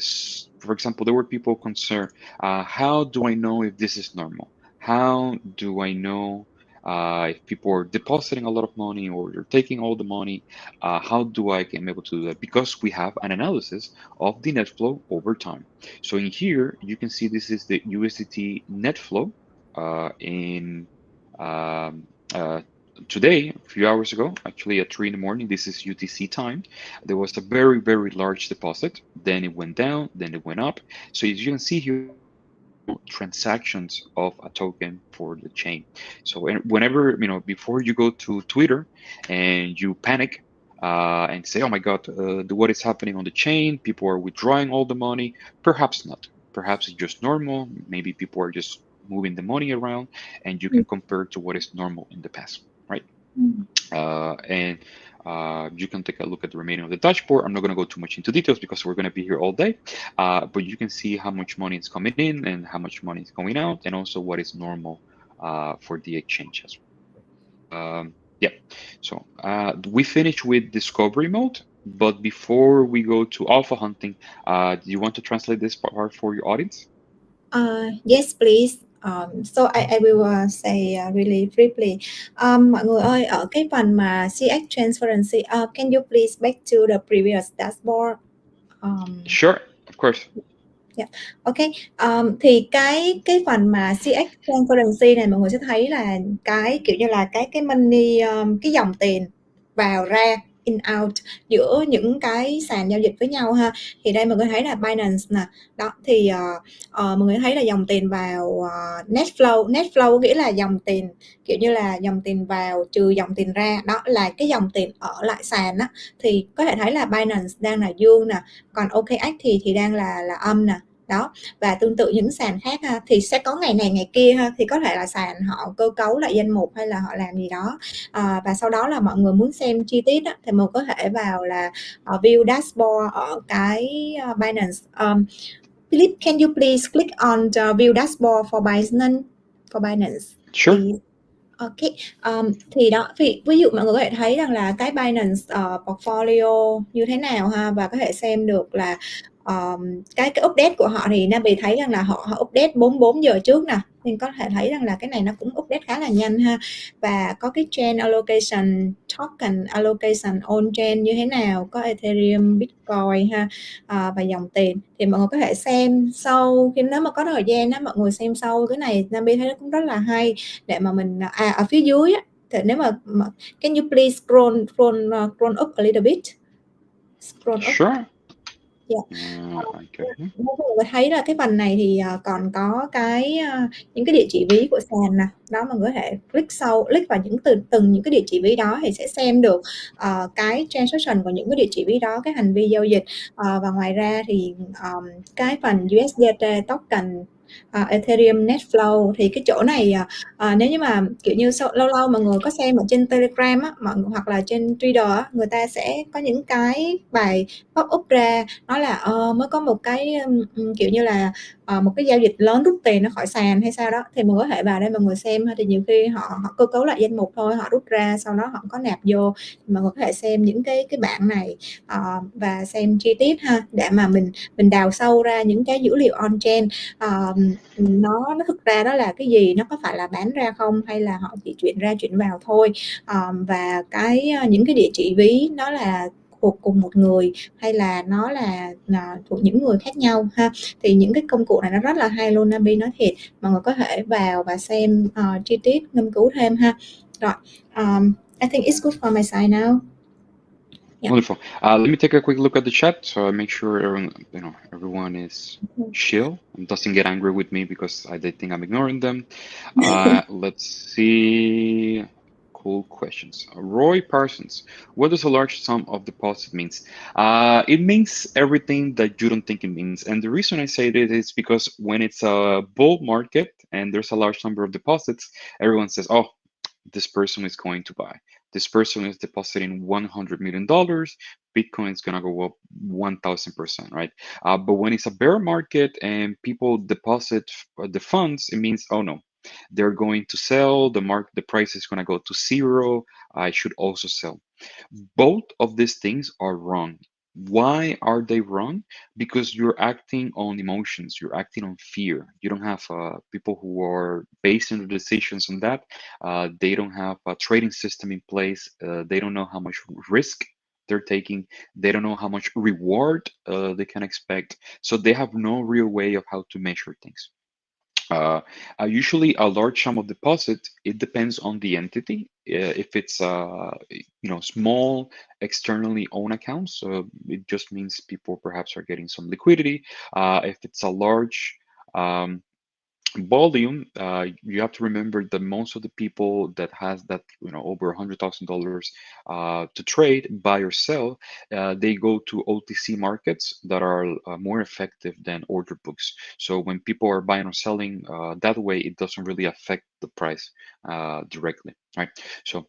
for example, there were people concerned, how do I know if this is normal? How do I know if people are depositing a lot of money or they're taking all the money? How do I am able to do that? Because we have an analysis of the net flow over time. So in here, you can see this is the USDT net flow in um, today, a few hours ago, actually at 3 in the morning, this is UTC time, there was a very, very large deposit. Then it went down, then it went up. So as you can see here, transactions of a token for the chain. So whenever, before you go to Twitter and you panic and say, oh my God, what is happening on the chain? People are withdrawing all the money. Perhaps not. Perhaps it's just normal. Maybe people are just moving the money around, and you can compare to what is normal in the past, right? And you can take a look at the remaining of the dashboard. I'm not going to go too much into details because we're going to be here all day, but you can see how much money is coming in and how much money is going out, and also what is normal for the exchange as well. Yeah, so we finished with discovery mode, but before we go to alpha hunting, do you want to translate this part for your audience? Yes, please. So I will say really briefly. Mọi người ơi, ở cái phần mà CX transparency, can you please back to the previous dashboard? Sure, of course. Yeah. Ok. Thì cái phần mà CX transparency này mọi người sẽ thấy là cái kiểu như là cái money, cái dòng tiền vào ra in out giữa những cái sàn giao dịch với nhau ha. Thì đây mọi người thấy là Binance nè, đó thì mọi người thấy là dòng tiền vào net flow nghĩa là dòng tiền kiểu như là dòng tiền vào trừ dòng tiền ra, đó là cái dòng tiền ở lại sàn á, thì có thể thấy là Binance đang là dương nè, còn OKX thì đang là âm nè. Đó, và tương tự những sàn khác ha, thì sẽ có ngày này ngày kia ha, thì có thể là sàn họ cơ cấu lại danh mục hay là họ làm gì đó, và sau đó là mọi người muốn xem chi tiết á, thì mình có thể vào là view dashboard ở cái Binance. Philip, can you please click on the view dashboard for Binance? Sure. Please. Ok, thì đó, ví dụ mọi người có thể thấy rằng là cái Binance portfolio như thế nào ha, và có thể xem được là cái update của họ thì Nabi thấy rằng là họ update 44 giờ trước nè, nên có thể thấy rằng là cái này nó cũng update khá là nhanh ha. Và có cái chain allocation, token allocation Onchain như thế nào, có Ethereum, Bitcoin ha, và dòng tiền thì mọi người có thể xem sâu. Khi nếu mà có thời gian đó, mọi người xem sâu cái này, Nabi thấy nó cũng rất là hay để mà mình ở phía dưới á, thì nếu mà can you please scroll up a little bit, scroll up. Sure. Yeah. Okay. Mọi người thấy là cái phần này thì còn có cái những cái địa chỉ ví của sàn nè, đó mọi người có thể click vào từng những cái địa chỉ ví đó thì sẽ xem được cái transaction của những cái địa chỉ ví đó, cái hành vi giao dịch, và ngoài ra thì cái phần USDT token, Ethereum net flow thì cái chỗ này nếu như mà kiểu như lâu lâu mọi người có xem ở trên Telegram á, hoặc là trên Twitter á, người ta sẽ có những cái bài pop up ra, nó là mới có một cái kiểu như là một cái giao dịch lớn rút tiền nó khỏi sàn hay sao đó, thì mình có thể vào đây mọi người xem. Thì nhiều khi họ cơ cấu lại danh mục thôi, họ rút ra sau đó họ có nạp vô, thì mọi người có thể xem những cái bảng này và xem chi tiết ha, để mà mình đào sâu ra những cái dữ liệu on-chain, nó thực ra đó là cái gì, nó có phải là bán ra không hay là họ chỉ chuyển ra chuyển vào thôi, và những cái địa chỉ ví nó là thuộc cùng một người hay là nó là thuộc những người khác nhau ha. Thì những cái công cụ này nó rất là hay luôn, Nabi nói thiệt, mọi người có thể vào và xem chi tiết, nghiên cứu thêm ha. Rồi, I think it's good for my side now. Yeah. Wonderful. Let me take a quick look at the chat so I make sure everyone is chill and doesn't get angry with me because they think I'm ignoring them. Let's see. Cool questions. Roy Parsons, what does a large sum of deposit means? It means everything that you don't think it means. And the reason I say this is because when it's a bull market and there's a large number of deposits, everyone says, oh, this person is going to buy. This person is depositing $100 million. Bitcoin is going to go up 1,000%, right? But when it's a bear market and people deposit the funds, it means, oh no, they're going to sell. The price is going to go to zero. I should also sell. Both of these things are wrong. Why are they wrong? Because you're acting on emotions, you're acting on fear. You don't have people who are basing their decisions on that. They don't have a trading system in place. They don't know how much risk they're taking. They don't know how much reward they can expect. So they have no real way of how to measure things. Usually a large sum of deposit, it depends on the entity. If it's small externally owned accounts, it just means people perhaps are getting some liquidity. If it's a large volume, you have to remember that most of the people that has that over $100,000 to trade, buy or sell, they go to OTC markets that are more effective than order books. So when people are buying or selling that way, it doesn't really affect the price directly, right? So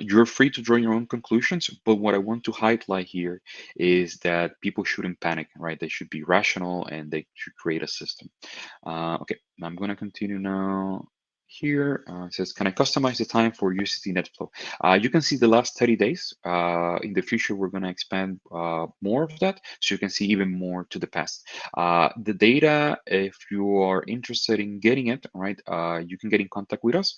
you're free to draw your own conclusions, but what I want to highlight here is that people shouldn't panic, right? They should be rational and they should create a system. Okay, I'm going to continue now. Here it says, can I customize the time for USDT net flow? You can see the last 30 days. In the future, we're going to expand more of that, so you can see even more to the past. The data, if you are interested in getting it, right, you can get in contact with us.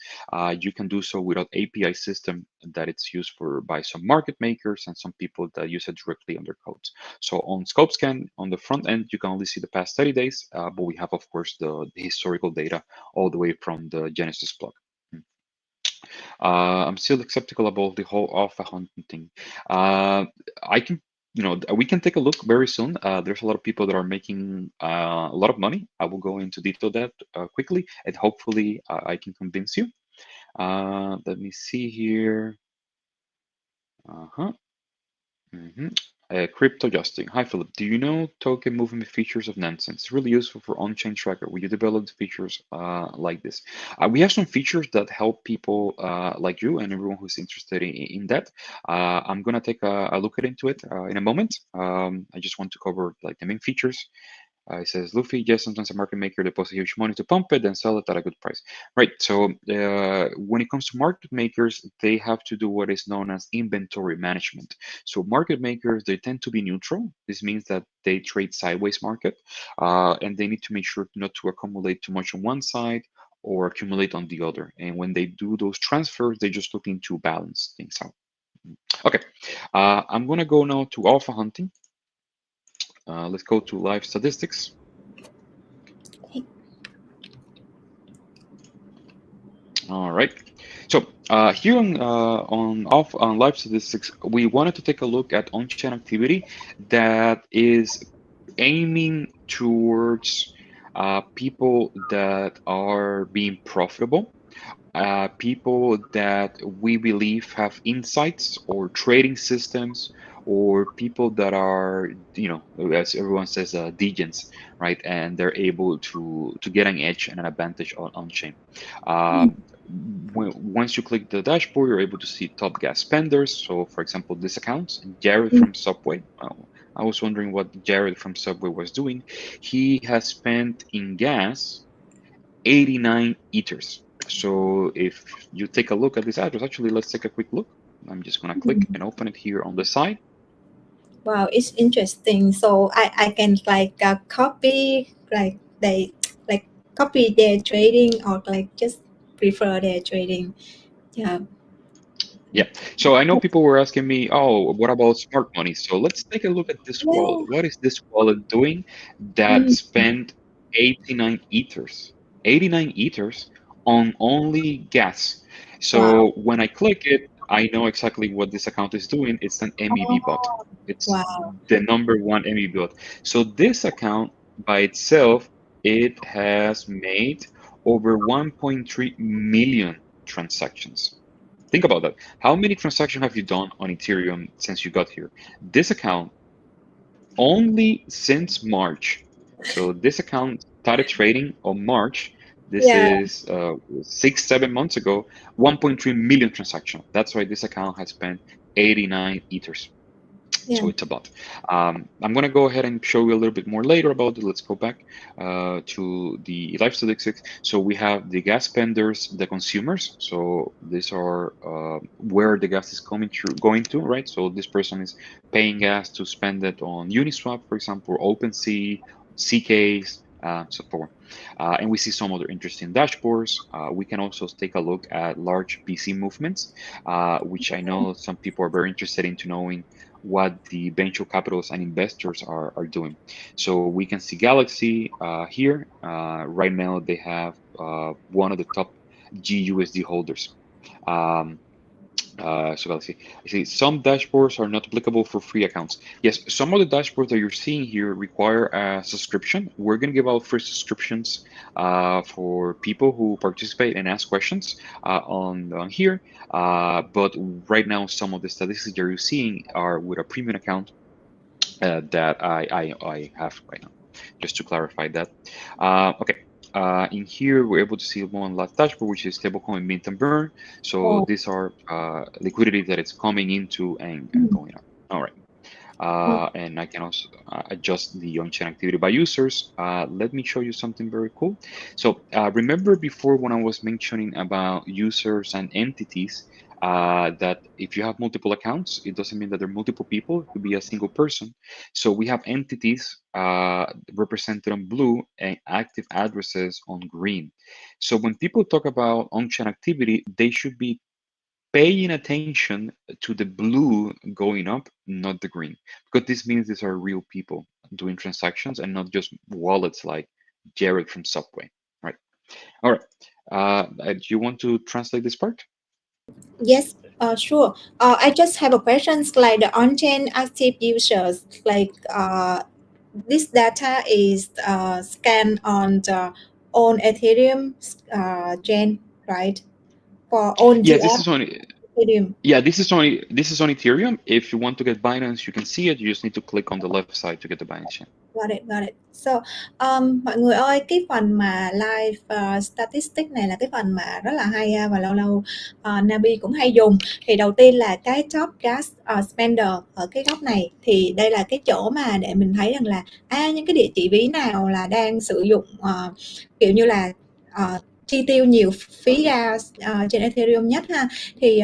You can do so without API system that it's used by some market makers and some people that use it directly on their codes. So on Scopescan, on the front end, you can only see the past 30 days, but we have, of course, the historical data all the way from the Genesis block. I'm still skeptical about the whole alpha hunting thing. I can, we can take a look very soon. There's a lot of people that are making a lot of money. I will go into detail that quickly, and hopefully I can convince you. Let me see here. Uh-huh. hmm Crypto Justin. Hi, Philip. Do you know token movement features of Nansen? It's really useful for on-chain tracker. Will you develop the features like this? We have some features that help people like you and everyone who's interested in that. I'm gonna take a look at into it in a moment. I just want to cover like the main features. It says Luffy, yes, sometimes a market maker deposits huge money to pump it and sell it at a good price. Right. So when it comes to market makers, they have to do what is known as inventory management. So market makers, they tend to be neutral. This means that they trade sideways market, and they need to make sure not to accumulate too much on one side or accumulate on the other. And when they do those transfers, they're just looking to balance things out. Okay. I'm going to go now to alpha hunting. Let's go to live statistics. All right. So here on live statistics, we wanted to take a look at on-chain activity that is aiming towards people that are being profitable, people that we believe have insights or trading systems, or people that are, as everyone says, degens, right? And they're able to get an edge and an advantage on chain. Once you click the dashboard, you're able to see top gas spenders. So, for example, this account, Jared from Subway. I was wondering what Jared from Subway was doing. He has spent in gas 89 ethers. So if you take a look at this address, actually, let's take a quick look. I'm just going to click and open it here on the side. Wow, it's interesting. So I can like copy like they like copy their trading or like just prefer their trading. Yeah. Yeah. So I know people were asking me, oh, what about smart money? So let's take a look at this wallet. Yeah. What is this wallet doing that Mm, spent 89 ethers? 89 ethers on only gas. wow. So when I click it, I know exactly what this account is doing. It's an MEV bot. Oh, It's wow. the number one MEV bot. So this account by itself, it has made over 1.3 million transactions. Think about that. How many transactions have you done on Ethereum since you got here? This account only since March. So this account started trading on March. This Yeah. is 6, 7 months ago, 1.3 million transactions. That's why this account has spent 89 ethers. So Yeah. it's a bot. I'm going to go ahead and show you a little bit more later about it. Let's go back to the live statistics. So we have the gas spenders, the consumers. So these are where the gas is going to, right? So this person is paying gas to spend it on Uniswap, for example, OpenSea, CKs, so forth. And we see some other interesting dashboards. We can also take a look at large BC movements, which I know some people are very interested into knowing what the venture capitalists and investors are doing. So we can see Galaxy here. Right now, they have one of the top GUSD holders. Um, so let's see. I see some dashboards are not applicable for free accounts. Yes, some of the dashboards that you're seeing here require a subscription. We're going to give out free subscriptions for people who participate and ask questions on here. But right now, some of the statistics that you're seeing are with a premium account that I have right now, just to clarify that. Okay. In here, we're able to see one last dashboard, which is stablecoin mint and burn. So Oh, these are liquidity that it's coming into and going out. All right. oh, And I can also adjust the on-chain activity by users. Let me show you something very cool. So remember before when I was mentioning about users and entities, that if you have multiple accounts, it doesn't mean that there are multiple people. It could be a single person. So we have entities represented on blue and active addresses on green. So when people talk about on-chain activity, they should be paying attention to the blue going up, not the green, because this means these are real people doing transactions and not just wallets like Jared from Subway, right? All right. Do you want to translate this part? Yes, sure. I just have a questions like the on-chain active users, like this data is scanned on the on Ethereum chain, right? For on Yeah, this GF is only Ethereum. yeah, this is on Ethereum. If you want to get Binance, you can see it. You just need to click on the left side to get the Binance chain. Got it, got it. So, mọi người ơi, cái phần mà live statistics này là cái phần mà rất là hay ha, và lâu lâu Nabi cũng hay dùng. Thì đầu tiên là cái top gas spender ở cái góc này, thì đây là cái chỗ mà để mình thấy rằng là những cái địa chỉ ví nào là đang sử dụng kiểu như là chi tiêu nhiều phí gas trên Ethereum nhất ha. Thì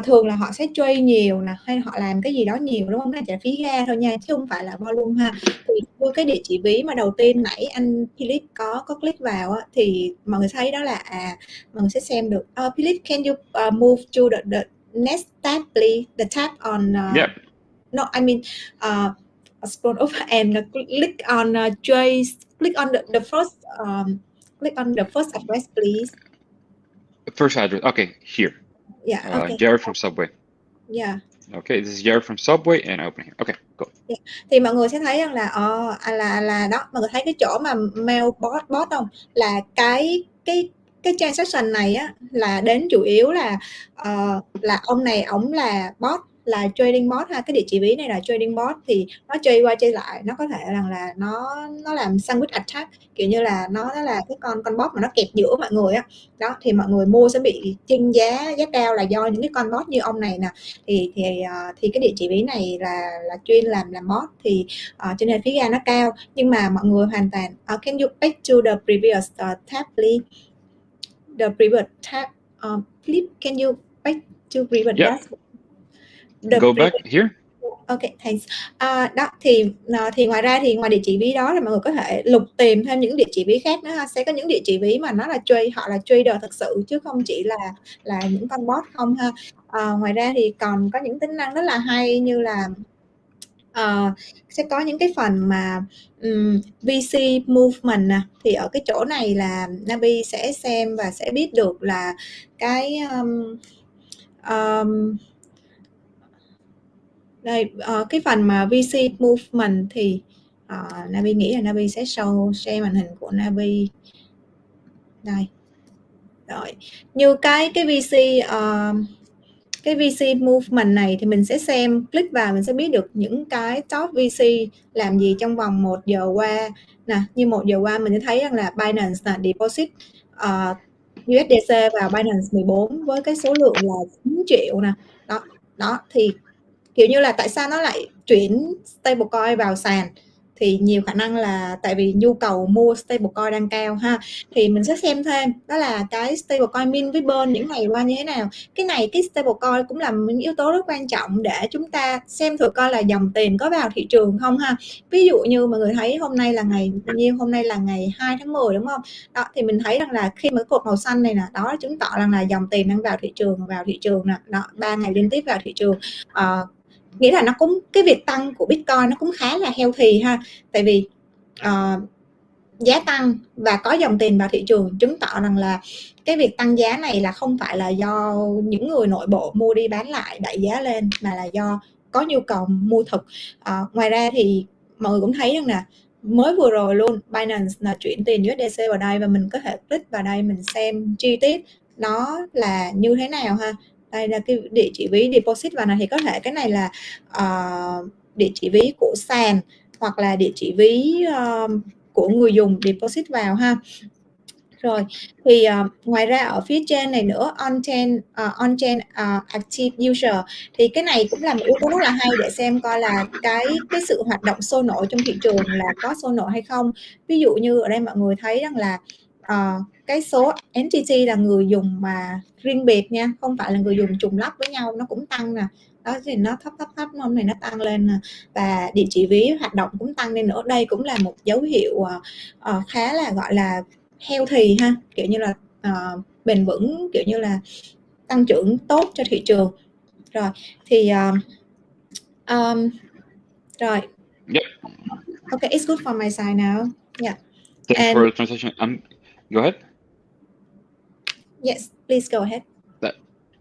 thường là họ sẽ trade nhiều nè, hay họ làm cái gì đó nhiều, đúng không? Nó chỉ là phí gas thôi nha, chứ không phải là volume ha. Thì vô cái địa chỉ ví mà đầu tiên nãy anh Philip có click vào á, thì mọi người thấy đó là mọi người sẽ xem được. Philip, can you move to the next tab please? The tab on Yeah. no, I mean scroll over and click on trade. Click on the first click on the first address please. First address. Okay, here. Yeah, okay. Jared from Subway. Yeah. Okay, this is Jared from Subway and I open here. Okay, go. Yeah. Thì mọi người sẽ thấy rằng là là đó, mọi người thấy cái chỗ mà mail bot không? Là cái transaction này á là đến chủ yếu là ông này ổng là bot, là trading bot ha. Cái địa chỉ ví này là trading bot, thì nó chơi qua chơi lại, nó có thể rằng là nó làm sandwich attack, kiểu như là nó là cái con bot mà nó kẹp giữa mọi người á. Đó, thì mọi người mua sẽ bị chênh giá cao là do những cái con bot như ông này nè. Thì cái địa chỉ ví này là chuyên làm bot, thì cho nên phí gas nó cao. Nhưng mà mọi người hoàn toàn can you back to the previous tab please? The previous tab, Philip, can you back to previous Yeah. dashboard? The Go previous... back here. Ok, thanks. Đó thì ngoài ra thì ngoài địa chỉ ví đó thì mọi người có thể lục tìm thêm những địa chỉ ví khác nữa ha. Sẽ có những địa chỉ ví mà nó là họ là trader thật sự, chứ không chỉ là những con bot không ha. Ngoài ra thì còn có những tính năng rất là hay, như là sẽ có những cái phần mà VC movement nè. Thì ở cái chỗ này là Nabi sẽ xem và sẽ biết được là cái đây, cái phần mà VC movement thì Nabi nghĩ là Nabi sẽ share màn hình của Nabi đây. Rồi, như cái VC cái VC movement này thì mình sẽ xem, click vào mình sẽ biết được những cái top VC làm gì trong vòng 1 giờ qua nè. Như 1 giờ qua mình sẽ thấy rằng là Binance là deposit USDC vào Binance 14 với cái số lượng là 9 triệu nè. Đó thì kiểu như là tại sao nó lại chuyển stablecoin vào sàn, thì nhiều khả năng là tại vì nhu cầu mua stablecoin đang cao ha. Thì mình sẽ xem thêm đó là cái stablecoin mint với burn những ngày qua như thế nào. Cái stablecoin cũng là những yếu tố rất quan trọng để chúng ta xem thử coi là dòng tiền có vào thị trường không ha. Ví dụ như mọi người thấy hôm nay là ngày bao nhiêu? Hôm nay là ngày 2 tháng 10 đúng không? Đó, thì mình thấy rằng là khi mà cái cột màu xanh này nè, đó chứng tỏ rằng là dòng tiền đang vào thị trường nè. Đó, 3 ngày liên tiếp vào thị trường. Nghĩa là nó cũng, cái việc tăng của Bitcoin nó cũng khá là healthy ha. Tại vì giá tăng và có dòng tiền vào thị trường, chứng tỏ rằng là cái việc tăng giá này là không phải là do những người nội bộ mua đi bán lại đẩy giá lên, mà là do có nhu cầu mua thực. Ngoài ra thì mọi người cũng thấy rằng là mới vừa rồi luôn Binance là chuyển tiền USDC vào đây, và mình có thể click vào đây mình xem chi tiết nó là như thế nào ha. Đây là cái địa chỉ ví deposit vào này, thì có thể cái này là địa chỉ ví của sàn hoặc là địa chỉ ví của người dùng deposit vào ha. Rồi thì ngoài ra ở phía trên này nữa, Onchain active user, thì cái này cũng là một yếu tố rất là hay để xem coi là cái sự hoạt động sôi nổi trong thị trường là có sôi nổi hay không. Ví dụ như ở đây mọi người thấy rằng là cái số entity là người dùng mà riêng biệt nha, không phải là người dùng trùng lắp với nhau, nó cũng tăng nè. Đó thì nó thấp hôm này nó tăng lên nè, và địa chỉ ví hoạt động cũng tăng lên nữa. Đây cũng là một dấu hiệu khá là gọi là healthy ha, kiểu như là bền vững, kiểu như là tăng trưởng tốt cho thị trường. Rồi thì rồi. Yep. Okay, it's good for my side now. Yeah. Thanks for the transaction. Go ahead. Yes, please go ahead.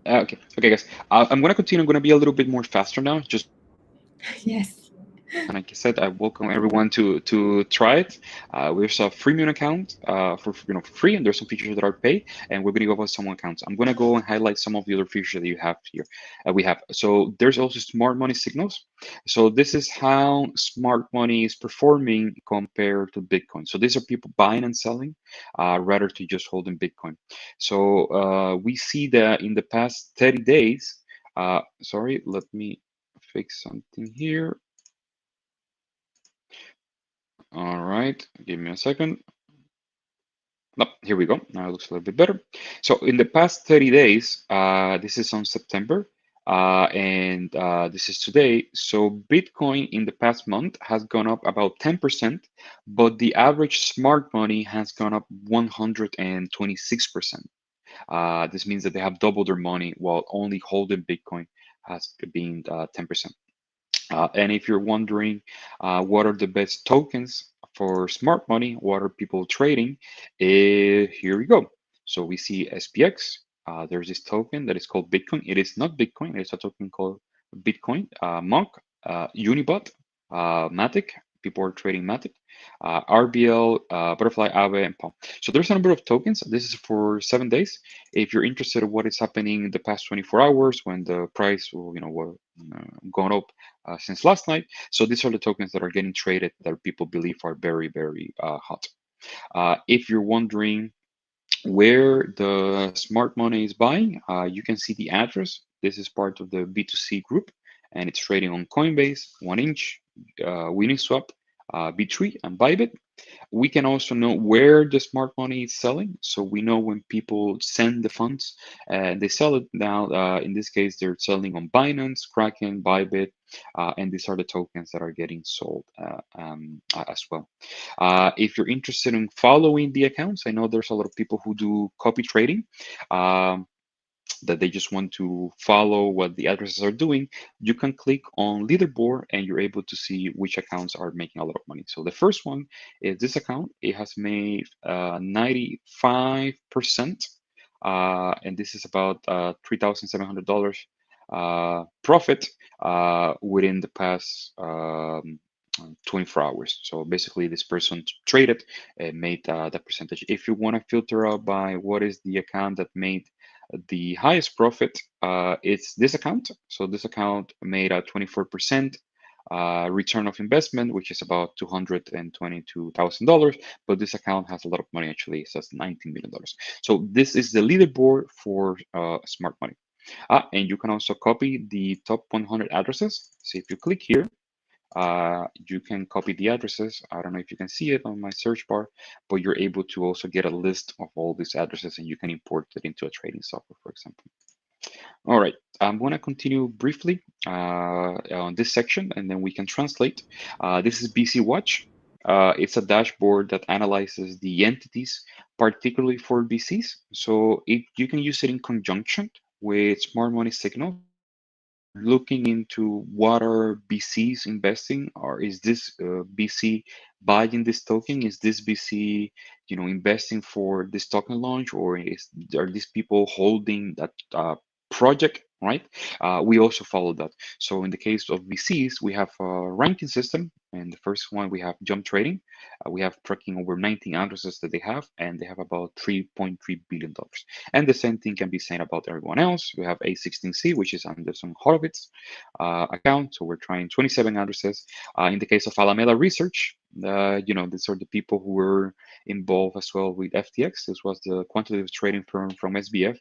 Okay, guys. I'm gonna continue. I'm gonna be a little bit more faster now, just Yes. and like I said, I welcome everyone to try it. There's a freemium account for for free, and there's some features that are paid. And we're going to go over some accounts. I'm going to go and highlight some of the other features that you have here. We have so there's also smart money signals. So this is how smart money is performing compared to Bitcoin. So these are people buying and selling rather to just holding Bitcoin. So we see that in the past 30 days. Sorry, let me fix something here. All right, give me a second. No, here we go. Now it looks a little bit better. So in the past 30 days, this is on September, and this is today. So Bitcoin in the past month has gone up about 10%, but the average smart money has gone up 126%. This means that they have doubled their money while only holding Bitcoin has been 10%. And if you're wondering what are the best tokens for smart money, what are people trading, here we go. So we see SPX. There's this token that is called Bitcoin. It is not Bitcoin. It's a token called Bitcoin. Monk, Unibot, Matic. People are trading Matic, RBL, Butterfly, Aave, and Palm. So there's a number of tokens. This is for 7 days. If you're interested in what is happening in the past 24 hours when the price will, gone up since last night. So these are the tokens that are getting traded that people believe are very, very hot. If you're wondering where the smart money is buying, you can see the address. This is part of the B2C group, and it's trading on Coinbase, 1inch, Uniswap, B3, and Bybit. We can also know where the smart money is selling. So we know when people send the funds and they sell it now. In this case, they're selling on Binance, Kraken, Bybit, and these are the tokens that are getting sold as well. If you're interested in following the accounts, I know there's a lot of people who do copy trading. Um, that they just want to follow what the addresses are doing, you can click on leaderboard and you're able to see which accounts are making a lot of money. So the first one is this account. It has made 95%, and this is about $3,700 profit within the past 24 hours. So basically, this person traded and made that percentage. If you want to filter out by what is the account that made the highest profit, it's this account. So this account made a 24% return of investment, which is about $222,000. But this account has a lot of money actually. So it's $19 million. So this is the leaderboard for smart money. And you can also copy the top 100 addresses. So if you click here, you can copy the addresses. I don't know if you can see it on my search bar, but you're able to also get a list of all these addresses and you can import it into a trading software, for example. All right, I'm going to continue briefly on this section and then we can translate. This is BC Watch. It's a dashboard that analyzes the entities, particularly for BCs. So you can use it in conjunction with smart money signals. So if you're looking into what are BCs investing, or is this BC buying this token? Is this BC, investing for this token launch, or are these people holding that project? Right. We also follow that. So in the case of VCs, we have a ranking system. And the first one, we have jump trading. We have tracking over 19 addresses that they have, and they have about $3.3 billion. And the same thing can be said about everyone else. We have A16C, which is Anderson Horowitz account. So we're trying 27 addresses. In the case of Alameda Research, these are the people who were involved as well with FTX. This was the quantitative trading firm from SBF.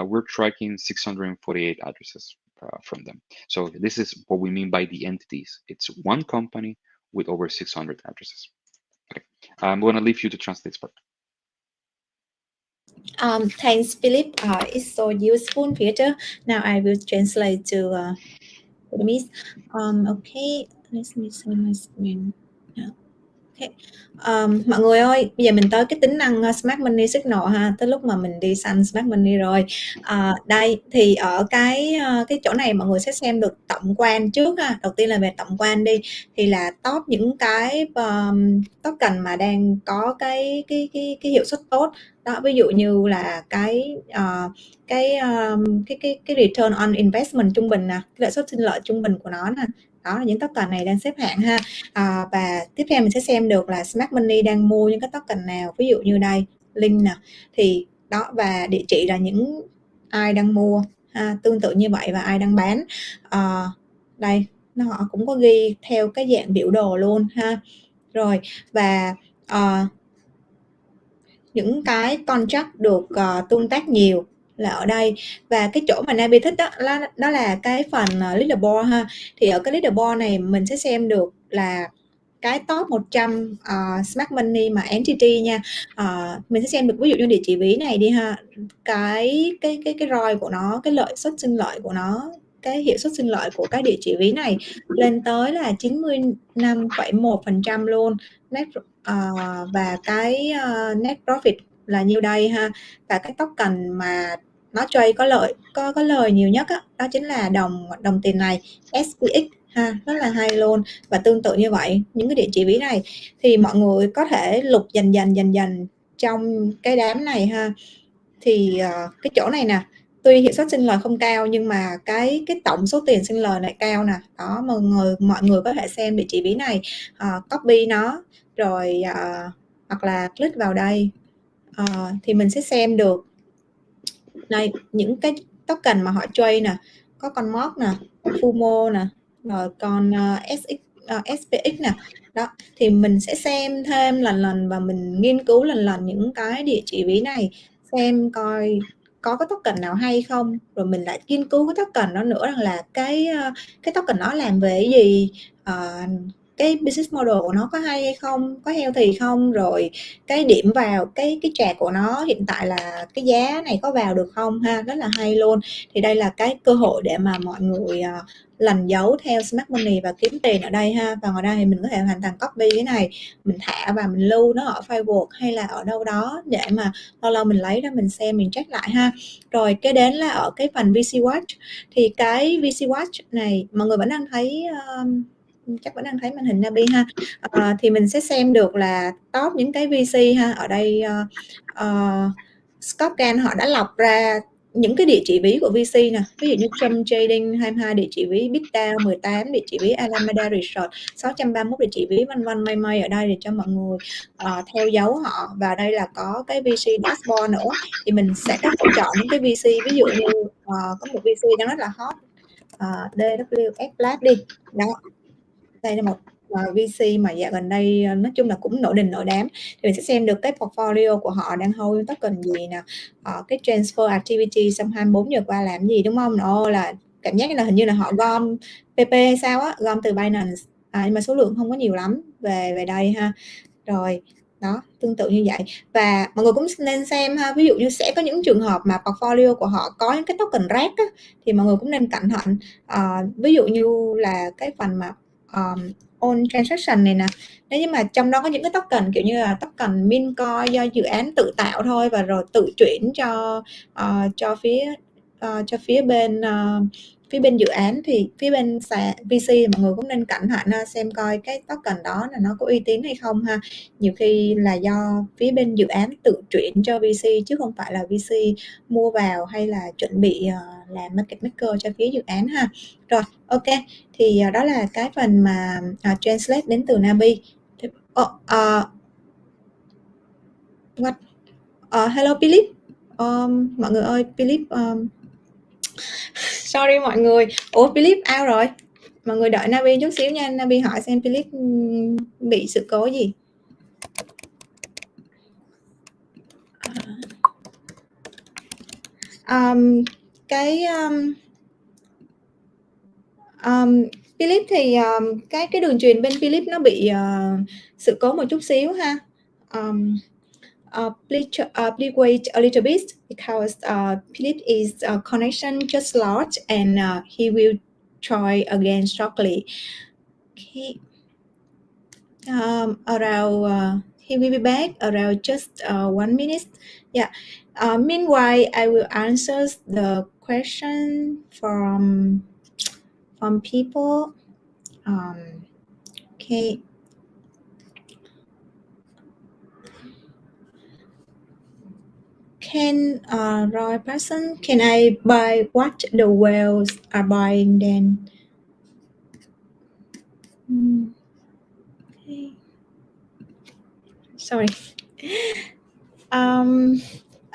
We're tracking 648 addresses from them. So this is what we mean by the entities. It's one company with over 600 addresses. Okay, I'm going to leave you to translate this part. Thanks, Philip. It's so useful, Peter. Now I will translate to Vietnamese. Okay, let me share my screen now. Mọi người ơi, bây giờ mình tới cái tính năng Smart Money Signal ha, tới lúc mà mình đi săn Smart Money rồi. Đây thì ở cái chỗ này mọi người sẽ xem được tổng quan trước ha. Đầu tiên là về tổng quan đi, thì là top những cái token mà đang có cái hiệu suất tốt. Đó, ví dụ như là cái return on investment trung bình nè, cái lợi suất sinh lợi trung bình của nó nè. Đó là những token này đang xếp hạng ha. Và tiếp theo mình sẽ xem được là Smart Money đang mua những cái token nào, ví dụ như đây link nè, thì đó, và địa chỉ là những ai đang mua ha, tương tự như vậy, và ai đang bán. Đây họ cũng có ghi theo cái dạng biểu đồ luôn ha. Rồi, và những cái contract được tương tác nhiều là ở đây. Và cái chỗ mà Nabi thích đó là cái phần leaderboard ha. Thì ở cái leaderboard này mình sẽ xem được là cái top 100 Smart Money mà entity nha. Mình sẽ xem được ví dụ như địa chỉ ví này đi ha, cái ROI của nó, cái lợi suất sinh lợi của nó, cái hiệu suất sinh lợi của cái địa chỉ ví này lên tới là 95,1% luôn. Và cái net profit là nhiêu đây ha. Và cái token mà nó trade có lời nhiều nhất đó chính là đồng tiền này, SPX ha, rất là hay luôn. Và tương tự như vậy, những cái địa chỉ ví này thì mọi người có thể lục dần trong cái đám này ha. Thì cái chỗ này nè, tuy hiệu suất sinh lời không cao nhưng mà cái tổng số tiền sinh lời lại cao nè. Đó, mọi người có thể xem địa chỉ ví này, copy nó rồi hoặc là click vào đây, thì mình sẽ xem được đây những cái token mà họ trade nè, có con MOD nè, FUMO nè, rồi còn SPX nè. Đó, thì mình sẽ xem thêm lần và mình nghiên cứu lần những cái địa chỉ ví này, xem coi có cái token nào hay không, rồi mình lại nghiên cứu cái token đó nữa, rằng là cái token nó làm về cái gì, cái business model của nó có hay hay không, có healthy không, rồi cái điểm vào cái trà của nó hiện tại là cái giá này có vào được không ha, rất là hay luôn. Thì đây là cái cơ hội để mà mọi người lành dấu theo Smart Money và kiếm tiền ở đây ha. Và ngoài ra thì mình có thể hoàn toàn copy cái này, mình thả và mình lưu nó ở file Word hay là ở đâu đó để mà lâu lâu mình lấy ra mình xem, mình check lại ha. Rồi kế đến là ở cái phần VC Watch. Thì cái VC Watch này mọi người vẫn đang thấy chắc vẫn đang thấy màn hình Nabi ha. Thì mình sẽ xem được là top những cái VC ha. Ở đây Scopescan họ đã lọc ra những cái địa chỉ ví của VC nè, ví dụ như Trump Trading 22 địa chỉ ví, BitDAO 18 địa chỉ ví, Alameda Research 631 địa chỉ ví, vân may ở đây để cho mọi người theo dấu họ. Và đây là có cái VC dashboard nữa, thì mình sẽ có thể chọn những cái VC, ví dụ như có một VC đang rất là hot, DWF Lab đi đó. Đây là một VC mà dạo gần đây nói chung là cũng nổi đình nổi đám. Thì mình sẽ xem được cái portfolio của họ đang hold token gì nè, cái transfer activity trong 24 giờ qua làm gì, đúng không? Là cảm giác là hình như là họ gom PP hay sao á, gom từ Binance, nhưng mà số lượng không có nhiều lắm về đây ha. Rồi đó, tương tự như vậy. Và mọi người cũng nên xem ha, ví dụ như sẽ có những trường hợp mà portfolio của họ có những cái token rác á, thì mọi người cũng nên cẩn thận. Ví dụ như là cái phần mà Onchain này nè, nếu như mà trong đó có những cái token kiểu như là token mint coin do dự án tự tạo thôi, và rồi tự chuyển cho phía bên dự án, thì phía bên VC mọi người cũng nên cẩn thận ha, xem coi cái token đó là nó có uy tín hay không ha. Nhiều khi là do phía bên dự án tự chuyển cho VC chứ không phải là VC mua vào hay là chuẩn bị làm market maker cho phía dự án ha. Rồi, ok, thì đó là cái phần mà translate đến từ Nabi. Hello Philip, mọi người ơi, Philip sorry mọi người, Philip out rồi, mọi người đợi Nabi chút xíu nha. Nabi hỏi xem Philip bị sự cố gì. Philip thì cái đường truyền bên Philip nó bị sự cố một chút xíu ha. Please wait a little bit because Philip is connection just lost and he will try again shortly. Okay. Around he will be back around just 1 minute. Yeah. Meanwhile, I will answer the question from people. Okay. Can Roy person, can I buy what the whales are buying then? Okay. Sorry.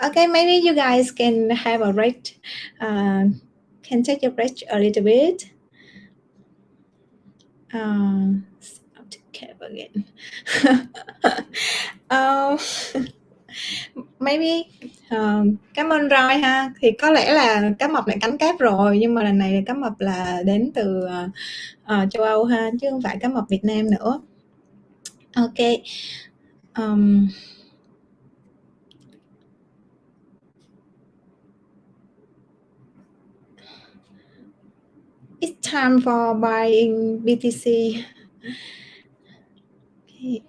Okay, maybe you guys can have a rest. Can take your rest a little bit. Up to cap again. uh, Maybe cảm ơn Roy ha. Thì có lẽ là cá mập này cắn cáp rồi, nhưng mà lần này cá mập là đến từ châu Âu ha, chứ không phải cá mập Việt Nam nữa. Ok. It's time for buying BTC. Okay.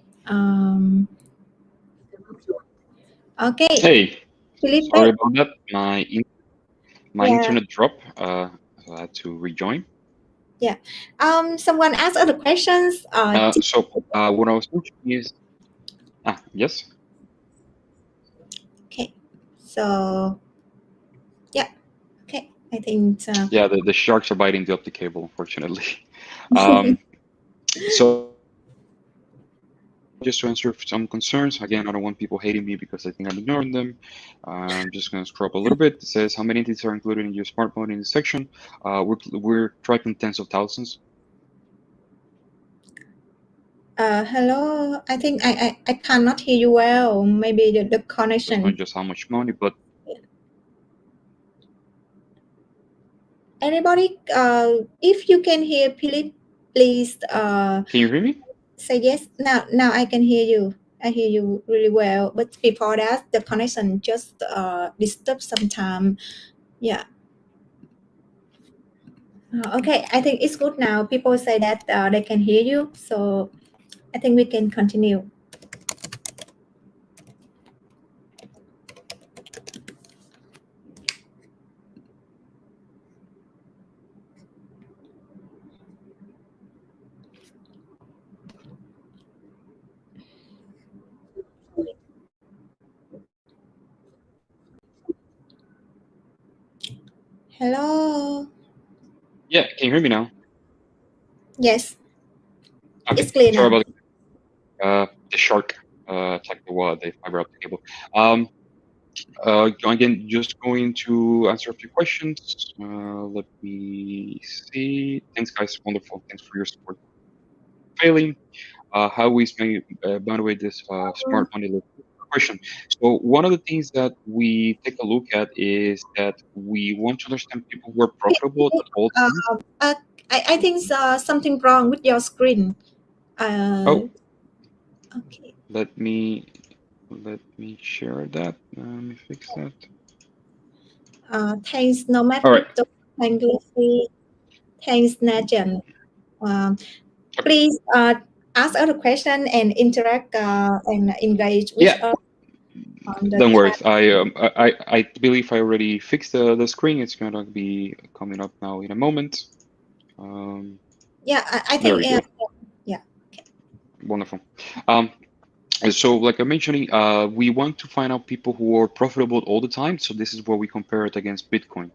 Okay. Hey, Philip sorry back. about that. My Yeah. internet dropped. So I had to rejoin. Yeah. Someone asked other questions. So what I was mentioning is, yes. Okay. So yeah. Okay. I think. Yeah, the sharks are biting the optic cable, unfortunately. So just to answer some concerns, again, I don't want people hating me because I think I'm ignoring them. I'm just going to scroll up a little bit. It says how many entities are included in your smartphone in this section. We're tracking tens of thousands. Hello. I think I cannot hear you well. Maybe the connection. Not just how much money, but Anybody? If you can hear Philip, please. Can you hear me? Say yes. Now I can hear you. I hear you really well. But before that, the connection just disturbed sometime. Yeah. Okay. I think it's good now. People say that they can hear you, so I think we can continue. Hello. Yeah, can you hear me now? Yes. Okay. It's clear Sorry now. about the shark attacked the fiber optic cable. Again, just going to answer a few questions. Let me see. Thanks, guys. Wonderful. Thanks for your support. Failing. How is my, by the way, this smart money question? So one of the things that we take a look at is that we want to understand people who are profitable at all times. I think something wrong with your screen. Oh, Okay. let me share that. Let me fix that. Thanks, Nomad All right. Crypto. Thanks, Lucy. Thanks, Najan. Please ask us a question and interact and engage with Yeah. us on the Don't worry. chat. I believe I already fixed the screen. It's gonna be coming up now in a moment. Yeah, I There think. we go. Yeah. Okay. Wonderful. And so, like I mentioned, we want to find out people who are profitable all the time. So this is where we compare it against Bitcoin.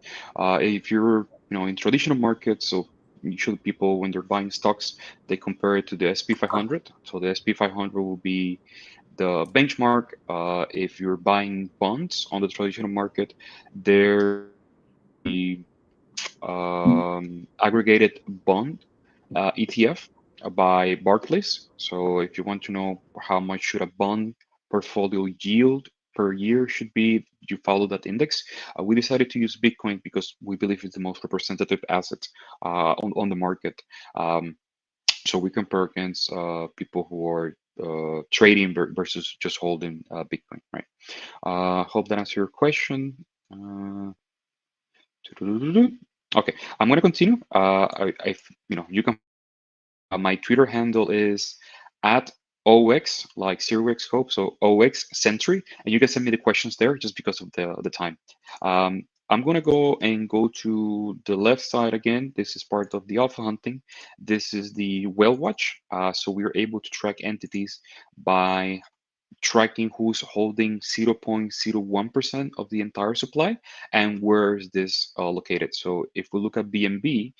If you're, in traditional markets, so usually people when they're buying stocks, they compare it to the SP 500. So the SP 500 will be the benchmark. If you're buying bonds on the traditional market, they're the aggregated bond ETF by Barclays. So if you want to know how much should a bond portfolio yield per year should be, you follow that index. We decided to use Bitcoin because we believe it's the most representative asset on the market. So we compare against people who are trading versus just holding Bitcoin, right? Hope that answers your question. Okay, I'm going to continue. You can. My Twitter handle is at OX, like zero-X scope, so OX Sentry, and you can send me the questions there just because of the time. I'm gonna go to the left side again. This is part of the alpha hunting. This is the whale watch. So we are able to track entities by tracking who's holding 0.01% of the entire supply and where is this located. So if we look at BNB,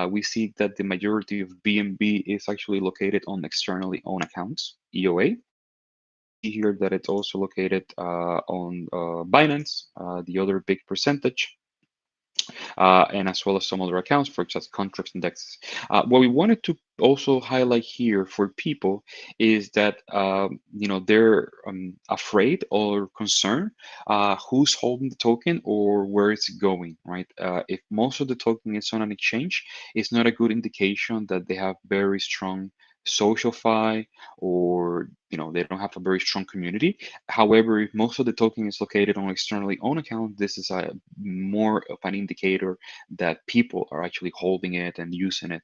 we see that the majority of BNB is actually located on externally owned accounts, EOA. See here that it's also located on Binance, the other big percentage, and as well as some other accounts, for example, contracts indexes. What we wanted to also highlight here for people is that they're afraid or concerned who's holding the token or where it's going, right? If most of the token is on an exchange, it's not a good indication that they have very strong social fi or they don't have a very strong community. However, if most of the token is located on externally owned account, this is a more of an indicator that people are actually holding it and using it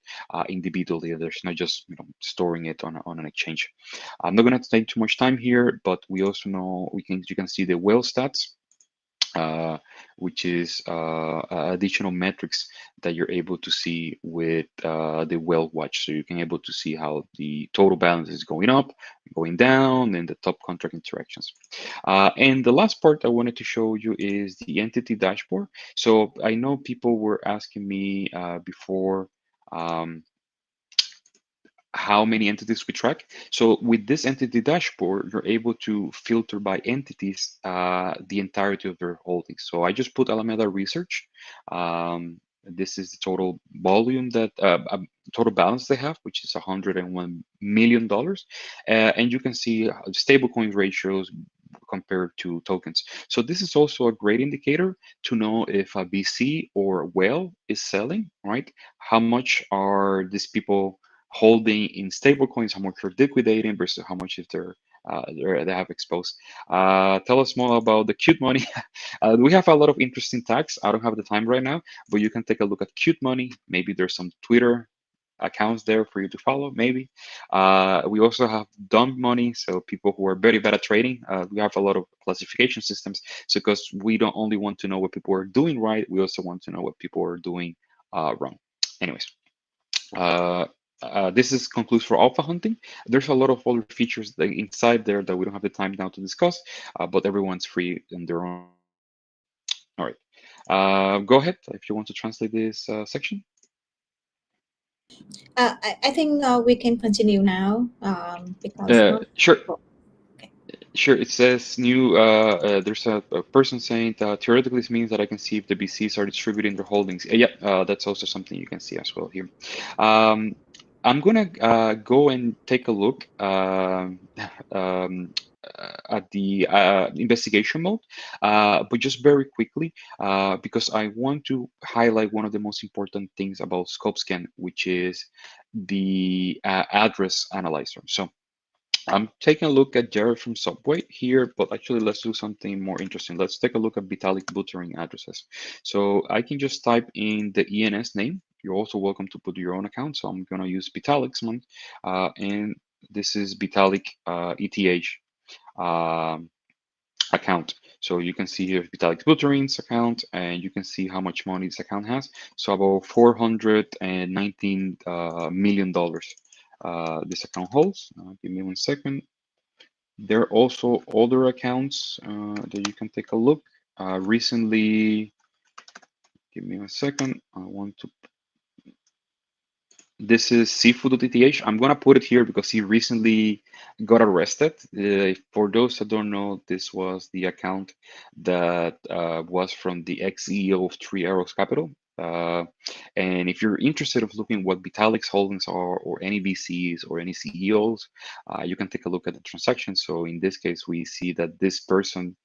individually. There's not just storing it on an exchange. I'm not going to take too much time here, but we also know you can see the whale stats. Which is additional metrics that you're able to see with the whale watch. So you can able to see how the total balance is going up, going down, and the top contract interactions. And the last part I wanted to show you is the entity dashboard. So I know people were asking me before. How many entities we track. So with this entity dashboard, you're able to filter by entities the entirety of their holdings. So I just put Alameda Research. This is the total volume that total balance they have, which is $101 million, and you can see stablecoin ratios compared to tokens. So this is also a great indicator to know if a VC or a whale is selling, right? How much are these people holding in stable coins, how much you're liquidating versus how much if they have exposed. Tell us more about the cute money. We have a lot of interesting tags. I don't have the time right now, but you can take a look at cute money. Maybe there's some Twitter accounts there for you to follow, maybe. We also have dumb money, so people who are very bad at trading. We have a lot of classification systems, so because we don't only want to know what people are doing right, we also want to know what people are doing wrong. Anyways, uh, this is concludes for alpha hunting. There's a lot of other features inside there that we don't have the time now to discuss, but everyone's free in their own. All right, go ahead if you want to translate this section. I think we can continue now because most Sure. people. Okay. Sure, it says new. There's a person saying that theoretically this means that I can see if the BCs are distributing their holdings. Yeah, that's also something you can see as well here. Um, I'm gonna go and take a look at the investigation mode, but just very quickly because I want to highlight one of the most important things about Scopescan, which is the address analyzer. So I'm taking a look at Jared from Subway here, but actually let's do something more interesting. Let's take a look at Vitalik buttering addresses. So I can just type in the ENS name. You're also welcome to put your own account. So I'm going to use Vitalik's one. And this is Vitalik ETH account. So you can see here Vitalik's Buterin's account, and you can see how much money this account has. So about $419 million. This account holds. Give me 1 second. There are also other accounts that you can take a look. Recently, give me 1 second. I want to. This is seafood.eth. I'm gonna put it here because he recently got arrested. For those that don't know, this was the account that was from the ex-CEO of Three Arrows Capital. And if you're interested of looking what Vitalik's holdings are, or any VCs or any CEOs, you can take a look at the transaction. So in this case, we see that this person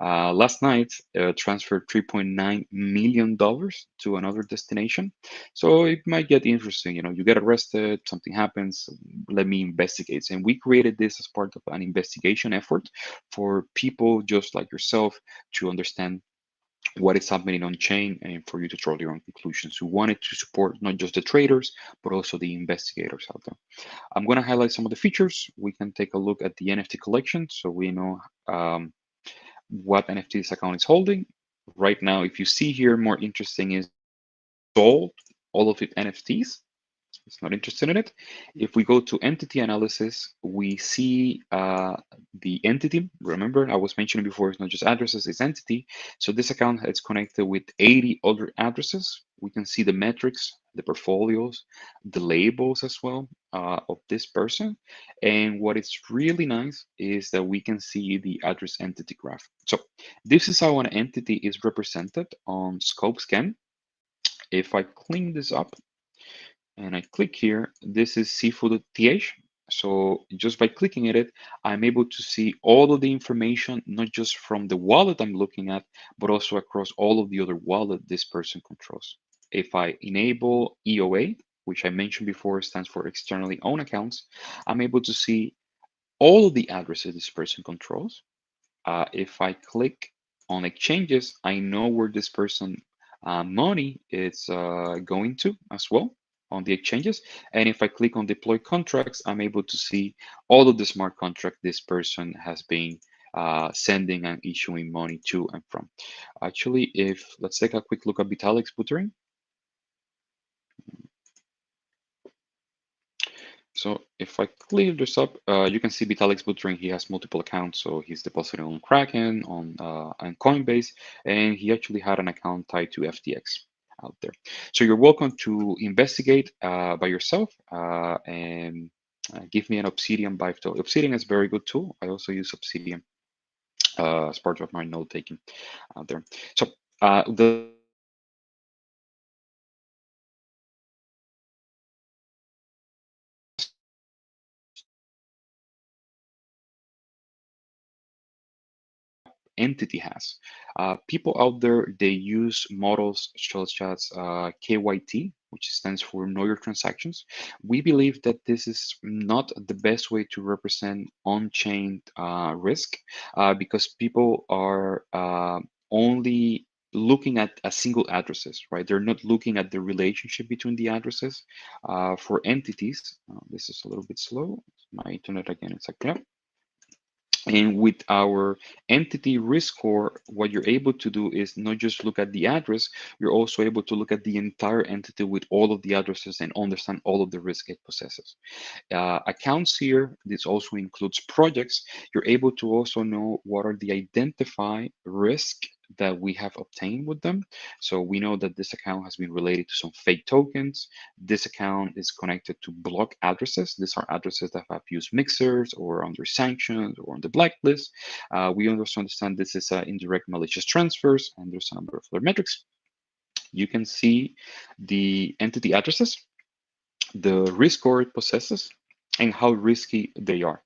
last night transferred $3.9 million to another destination. So it might get interesting. You get arrested, something happens, let me investigate. And we created this as part of an investigation effort for people just like yourself to understand what is happening on chain, and for you to draw your own conclusions. We wanted to support not just the traders, but also the investigators out there. I'm going to highlight some of the features. We can take a look at the NFT collection so we know what NFT this account is holding. Right now, if you see here, more interesting is sold all of its NFTs. It's not interested in it. If we go to entity analysis, we see the entity. Remember, I was mentioning before, it's not just addresses, it's entity. So this account is connected with 80 other addresses. We can see the metrics, the portfolios, the labels as well of this person. And what is really nice is that we can see the address entity graph. So this is how an entity is represented on Scopescan. If I clean this up, and I click here, this is Seafood TH. So just by clicking at it, I'm able to see all of the information, not just from the wallet I'm looking at, but also across all of the other wallet this person controls. If I enable EOA, which I mentioned before stands for externally owned accounts, I'm able to see all of the addresses this person controls. If I click on exchanges, I know where this person money is going to as well on the exchanges. And if I click on deploy contracts, I'm able to see all of the smart contract this person has been sending and issuing money to and from. Actually, if let's take a quick look at Vitalik's buttering. So if I clear this up, you can see Vitalik's buttering. He has multiple accounts, so he's depositing on Kraken, on Coinbase, and he actually had an account tied to FTX out there. So you're welcome to investigate by yourself and give me an Obsidian buy. Obsidian is a very good tool. I also use Obsidian as part of my note taking out there. So the entity has. People out there, they use models such as KYT, which stands for Know Your Transactions. We believe that this is not the best way to represent on-chain risk because people are only looking at a single addresses, right? They're not looking at the relationship between the addresses for entities. This is a little bit slow. My internet again, it's acting up. And with our entity risk score, what you're able to do is not just look at the address, you're also able to look at the entire entity with all of the addresses and understand all of the risk it possesses. Accounts here, this also includes projects. You're able to also know what are the identified risk that we have obtained with them. So we know that this account has been related to some fake tokens. This account is connected to block addresses. These are addresses that have used mixers or under sanctions or on the blacklist. We also understand this is indirect malicious transfers, and there's a number of other metrics. You can see the entity addresses, the risk score it possesses, and how risky they are.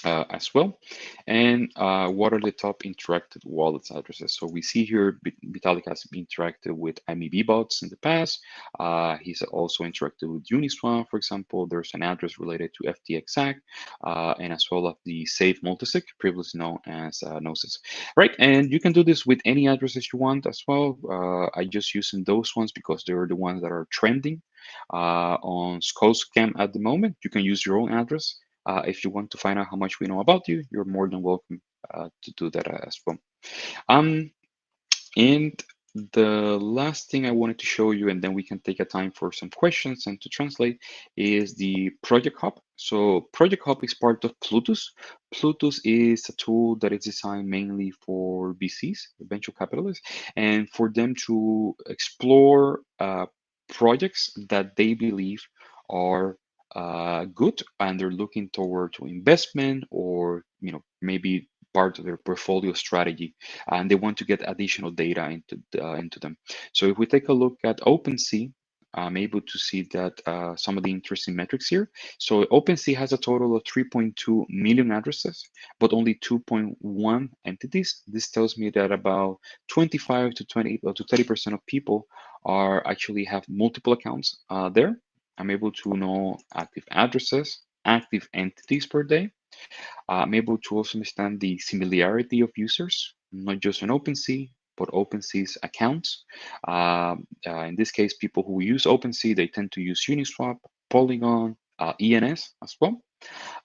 As well. And what are the top interacted wallets addresses? So we see here Vitalik has interacted with MEB bots in the past. He's also interacted with Uniswap, for example. There's an address related to FTXAC, and as well as the Safe Multisig, previously known as Gnosis. Right, and you can do this with any addresses you want as well. I just using those ones because they're the ones that are trending on Scopescan at the moment. You can use your own address. If you want to find out how much we know about you, you're more than welcome to do that as well. Um, and the last thing I wanted to show you, and then we can take a time for some questions and to translate, is the Project Hub. So Project Hub is part of Plutus. Plutus is a tool that is designed mainly for VCs, venture capitalists, and for them to explore projects that they believe are good and they're looking toward to investment or maybe part of their portfolio strategy and they want to get additional data into them. So if we take a look at OpenSea, I'm able to see that some of the interesting metrics here. So OpenSea has a total of 3.2 million addresses, but only 2.1 entities. This tells me that about 25 to 20 to 30% of people are actually have multiple accounts there. I'm able to know active addresses, active entities per day. I'm able to also understand the similarity of users, not just on OpenSea, but OpenSea's accounts. In this case, people who use OpenSea, they tend to use Uniswap, Polygon, ENS as well.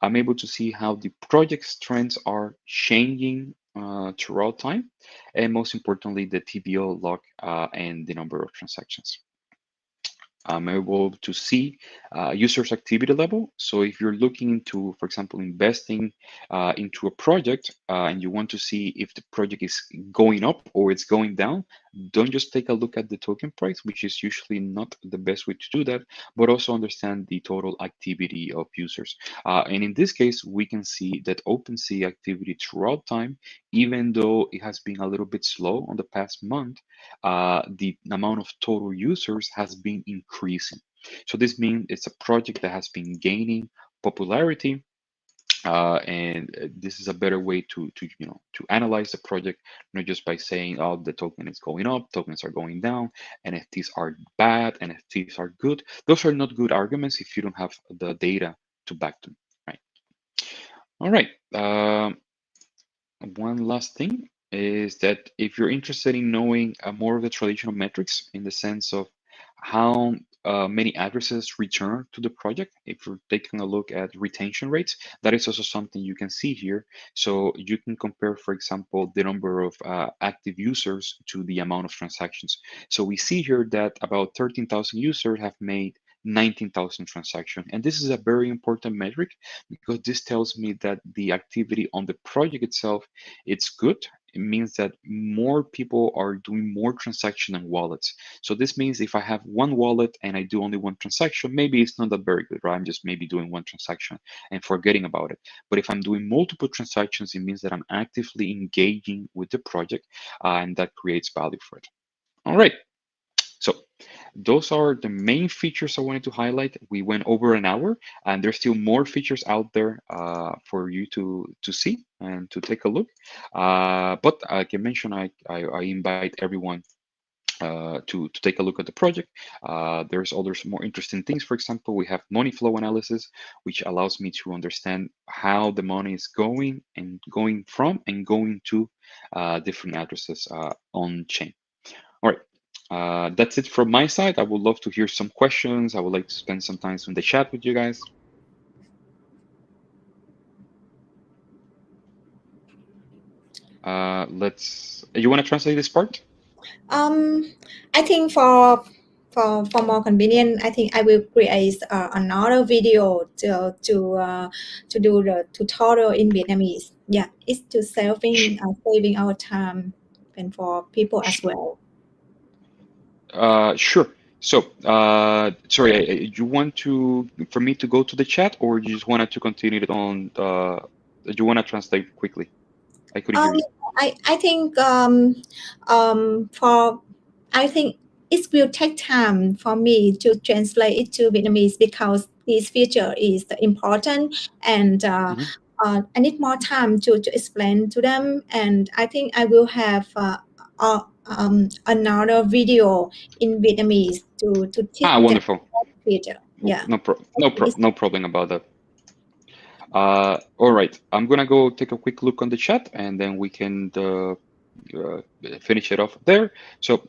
I'm able to see how the project's trends are changing throughout time, and most importantly, the TBO log and the number of transactions. I'm able to see users' activity level. So if you're looking into, for example, investing into a project and you want to see if the project is going up or it's going down, don't just take a look at the token price, which is usually not the best way to do that, but also understand the total activity of users. And in this case, we can see that OpenSea activity throughout time, even though it has been a little bit slow on the past month, the amount of total users has been increasing. So this means it's a project that has been gaining popularity, and this is a better way to analyze the project, not just by saying, oh, the token is going up, tokens are going down, NFTs are bad, NFTs are good. Those are not good arguments if you don't have the data to back them, right? All right. One last thing is that if you're interested in knowing more of the traditional metrics in the sense of how many addresses return to the project, if you're taking a look at retention rates, that is also something you can see here. So you can compare, for example, the number of active users to the amount of transactions. So we see here that about 13,000 users have made 19,000 transactions. And this is a very important metric because this tells me that the activity on the project itself, it's good. It means that more people are doing more transaction than wallets. So this means if I have one wallet and I do only one transaction, maybe it's not that very good, right? I'm just maybe doing one transaction and forgetting about it. But if I'm doing multiple transactions, it means that I'm actively engaging with the project, and that creates value for it. All right. So those are the main features I wanted to highlight. We went over an hour, and there's still more features out there for you to see and to take a look. But like I mentioned, I invite everyone to take a look at the project. There's other more interesting things. For example, we have money flow analysis, which allows me to understand how the money is going and going from and going to different addresses on chain. All right. That's it from my side. I would love to hear some questions. I would like to spend some time in the chat with you guys. You want to translate this part? I think for more convenient, I think I will create another video to do the tutorial in Vietnamese. Yeah, it's to saving our time and for people as well. Sure. So, sorry, you want for me to go to the chat, or you just wanted to continue it on you want to translate quickly? I couldn't hear you. I think for I think it will take time for me to translate it to Vietnamese because this feature is important and I need more time to explain to them, and I think I will have another video in Vietnamese to teach them Wonderful. feature. Yeah. No problem about that. All right, I'm gonna go take a quick look on the chat, and then we can finish it off there. So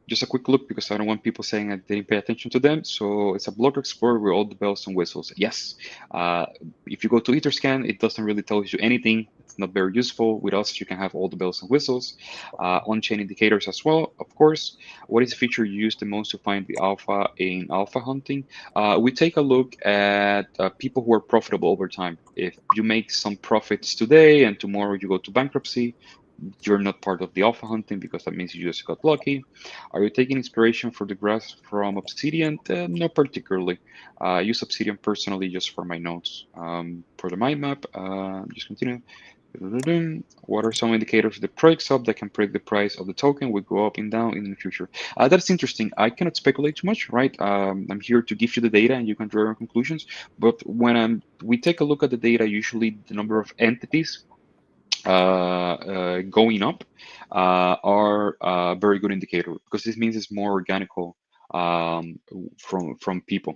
just a quick look because I don't want people saying I didn't pay attention to them. So it's a Blogger Explorer with all the bells and whistles. Yes. If you go to Etherscan, it doesn't really tell you anything. It's not very useful. With us, you can have all the bells and whistles. On-chain indicators as well, of course. What is the feature you use the most to find the alpha in alpha hunting? We take a look at people who are profitable over time. If you make some profits today and tomorrow you go to bankruptcy, you're not part of the alpha hunting because that means you just got lucky. Are you taking inspiration for the graphs from Obsidian? Not particularly. I use Obsidian personally just for my notes. For the mind map, just continue. What are some indicators of the project sub that can predict the price of the token will go up and down in the future? That's interesting. I cannot speculate too much, right? I'm here to give you the data and you can draw your conclusions. But when we take a look at the data, usually the number of entities going up are a very good indicator because this means it's more organical from people.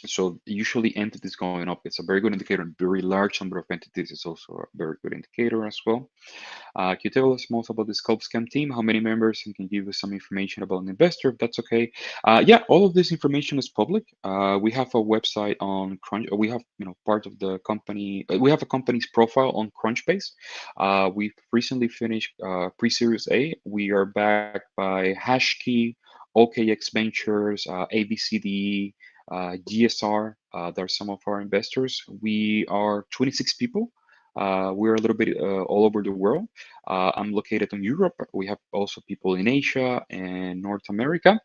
So usually entities going up, it's a very good indicator. Very large number of entities is also a very good indicator as well. Can you tell us more about the Scopescan team? How many members? And can give us some information about an investor, if that's okay. Yeah, all of this information is public. We have a website on Crunch. We have, part of the company. We have a company's profile on Crunchbase. We've recently finished pre-series A. We are backed by Hashkey, OKX Ventures, ABCDE, GSR. They're some of our investors. We are 26 people. We're a little bit all over the world. I'm located in Europe. We have also people in Asia and North America.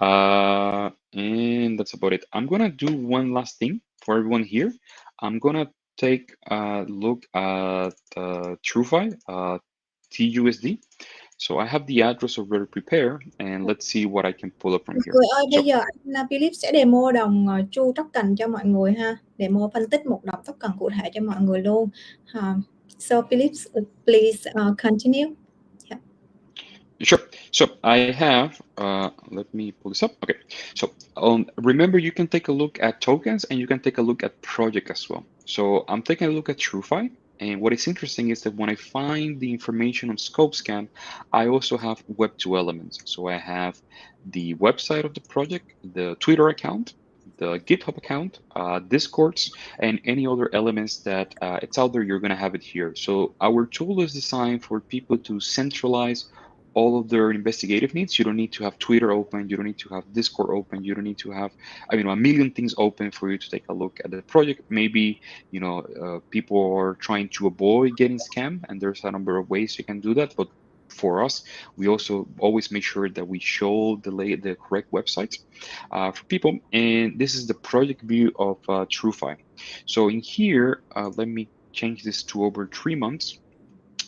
And that's about it. I'm gonna do one last thing for everyone here. I'm gonna take a look at TrueFi, TUSD. So I have the address already prepared, and let's see what I can pull up from Mọi here. người ơi, bây So giờ anh Philip sẽ demo đồng True token cho mọi người ha. Demo phân tích một đồng token cụ thể cho mọi người luôn. So Philip, please continue. Yeah. sure. So I have, let me pull this up. Okay. So remember, you can take a look at tokens and you can take a look at project as well. So I'm taking a look at TrueFi. And what is interesting is that when I find the information on Scopescan, I also have Web2 elements. So I have the website of the project, the Twitter account, the GitHub account, Discords, and any other elements that it's out there, you're going to have it here. So our tool is designed for people to centralize all of their investigative needs. You don't need to have Twitter open. You don't need to have Discord open. You don't need to have, a million things open for you to take a look at the project. Maybe, people are trying to avoid getting scammed, and there's a number of ways you can do that. But for us, we also always make sure that we show the correct websites for people. And this is the project view of TrueFi. So in here, let me change this to over 3 months.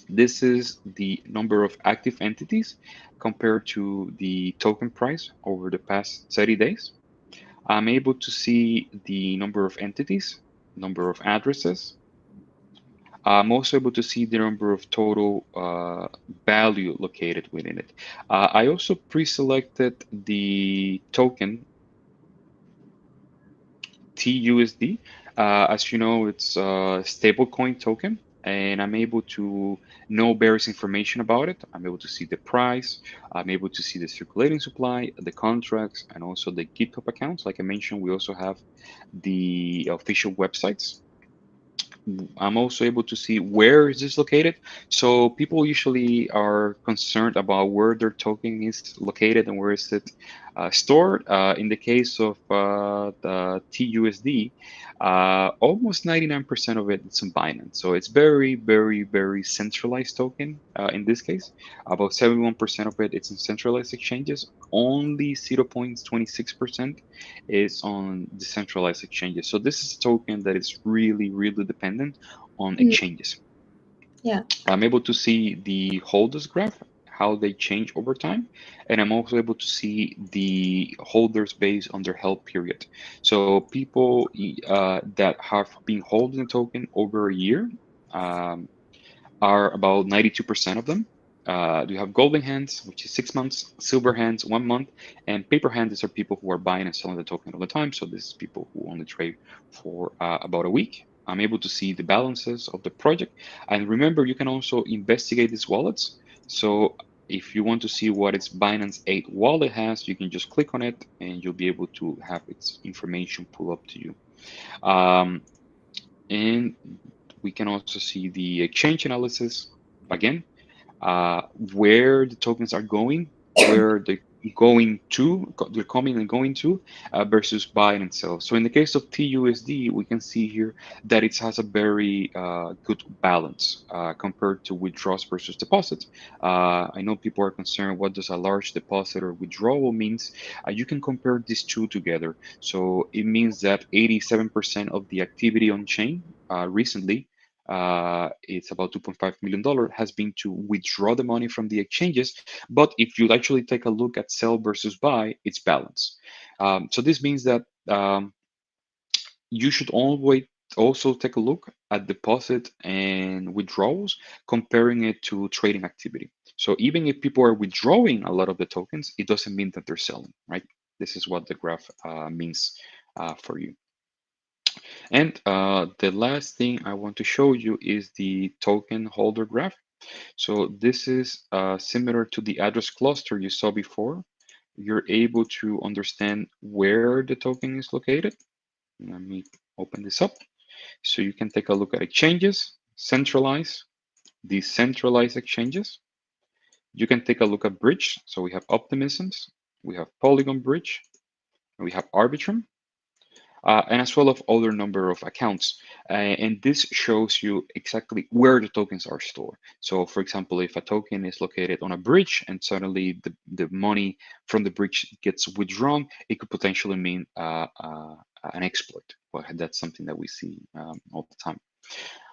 This is the number of active entities compared to the token price over the past 30 days. I'm able to see the number of entities, number of addresses. I'm also able to see the number of total value located within it. I also pre-selected the token TUSD. As you know, it's a stablecoin token, and I'm able to know various information about it. I'm able to see the price. I'm able to see the circulating supply, the contracts, and also the GitHub accounts. Like I mentioned, we also have the official websites. I'm also able to see where is this located. So people usually are concerned about where their token is located and where is it stored. In the case of the TUSD, almost 99% of it is in Binance. So it's very, very, very centralized token in this case. About 71% of it is in centralized exchanges. Only 0.26% is on decentralized exchanges. So this is a token that is really, really dependent on exchanges. Yeah. I'm able to see the holders graph, how they change over time, and I'm also able to see the holders based on their held period. So people that have been holding the token over a year are about 92% of them. You have golden hands, which is 6 months, silver hands, 1 month, and paper hands are people who are buying and selling the token all the time. So this is people who only trade for about a week. I'm able to see the balances of the project. And remember, you can also investigate these wallets. So if you want to see what its Binance 8 wallet has, you can just click on it and you'll be able to have its information pull up to you. And we can also see the exchange analysis again, where the tokens are going, where they're coming and going to, versus buy and sell. So in the case of TUSD, we can see here that it has a very good balance compared to withdrawals versus deposits. I know people are concerned, what does a large deposit or withdrawal means? You can compare these two together. So it means that 87% of the activity on chain recently, it's about $2.5 million, has been to withdraw the money from the exchanges. But if you actually take a look at sell versus buy, it's balanced. So this means that you should always also take a look at deposit and withdrawals, comparing it to trading activity. So even if people are withdrawing a lot of the tokens, it doesn't mean that they're selling, right? This is what the graph means for you. And the last thing I want to show you is the token holder graph. So this is similar to the address cluster you saw before. You're able to understand where the token is located. Let me open this up. So you can take a look at exchanges, centralized, decentralized exchanges. You can take a look at bridge. So we have Optimisms, we have Polygon Bridge, and we have Arbitrum. And as well as other number of accounts. And this shows you exactly where the tokens are stored. So for example, if a token is located on a bridge and suddenly the money from the bridge gets withdrawn, it could potentially mean an exploit. Well, that's something that we see all the time.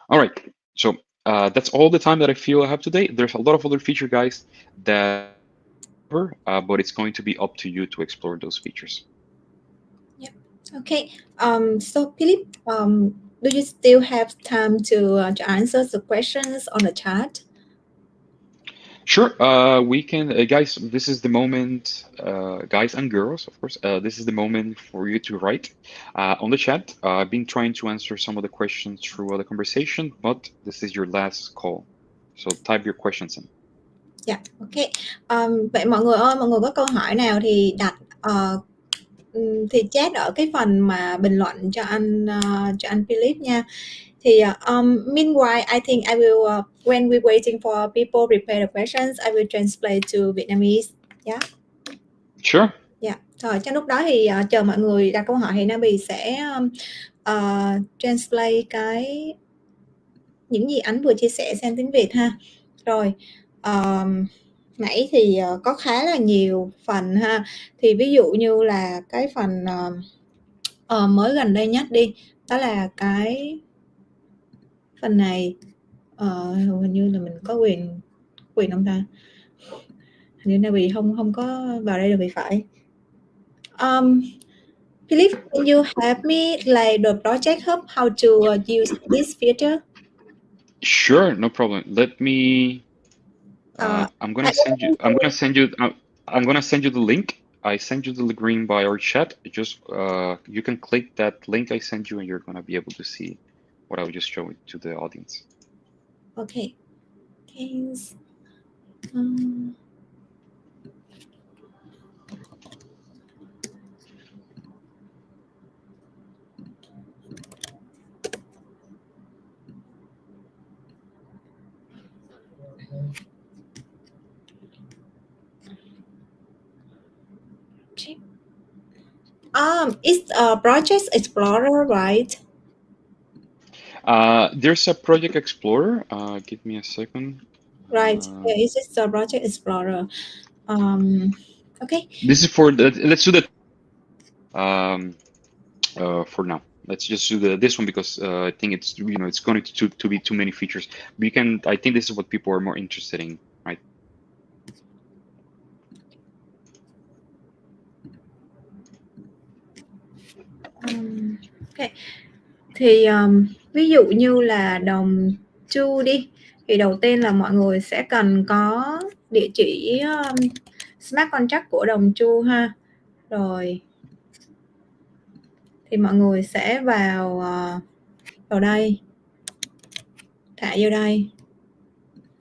All right, so that's all the time that I feel I have today. There's a lot of other feature, guys, that but it's going to be up to you to explore those features. Okay. So Philip, do you still have time to answer the questions on the chat? Sure. We can, guys. This is the moment, guys and girls, of course. This is the moment for you to write on the chat. I've been trying to answer some of the questions through the conversation, but this is your last call. So type your questions in. Dạ, ok. Vậy mọi người ơi, mọi người có câu hỏi nào thì đặt thì chat ở cái phần mà bình luận cho anh Philip nha. Thì meanwhile, I think I will when we're waiting for people prepare the questions, I will translate to Vietnamese. Yeah. Sure. Dạ. Rồi trong lúc đó thì chờ mọi người đặt câu hỏi thì Nabi sẽ translate những gì anh vừa chia sẻ sang tiếng Việt ha. Rồi nãy thì có khá là nhiều phần ha. Thì ví dụ như là cái phần mới gần đây nhất đi, đó là cái phần này. Hình như là mình có quyền không ta? Hình như Nabi không có vào đây được thì phải. Philip, can you help me like the project hub how to use this feature? Sure, no problem. Let me. I'm gonna send you. I'm gonna send you. I'm gonna send you the link. I send you the link by our chat. Just you can click that link I sent you, and you're gonna be able to see what I was just showing to the audience. Okay. Thanks. It's Project Explorer, right? There's a Project Explorer. Give me a second. Right. Yeah, it's just a Project Explorer. Okay. This is for the. Let's do the. For now, let's just do this one because I think it's it's going to be too many features. We can. I think this is what people are more interested in, right? Okay. Thì ví dụ như là đồng Chu đi, thì đầu tiên là mọi người sẽ cần có địa chỉ smart contract của đồng Chu ha. Rồi thì mọi người sẽ vào đây, thả vô đây,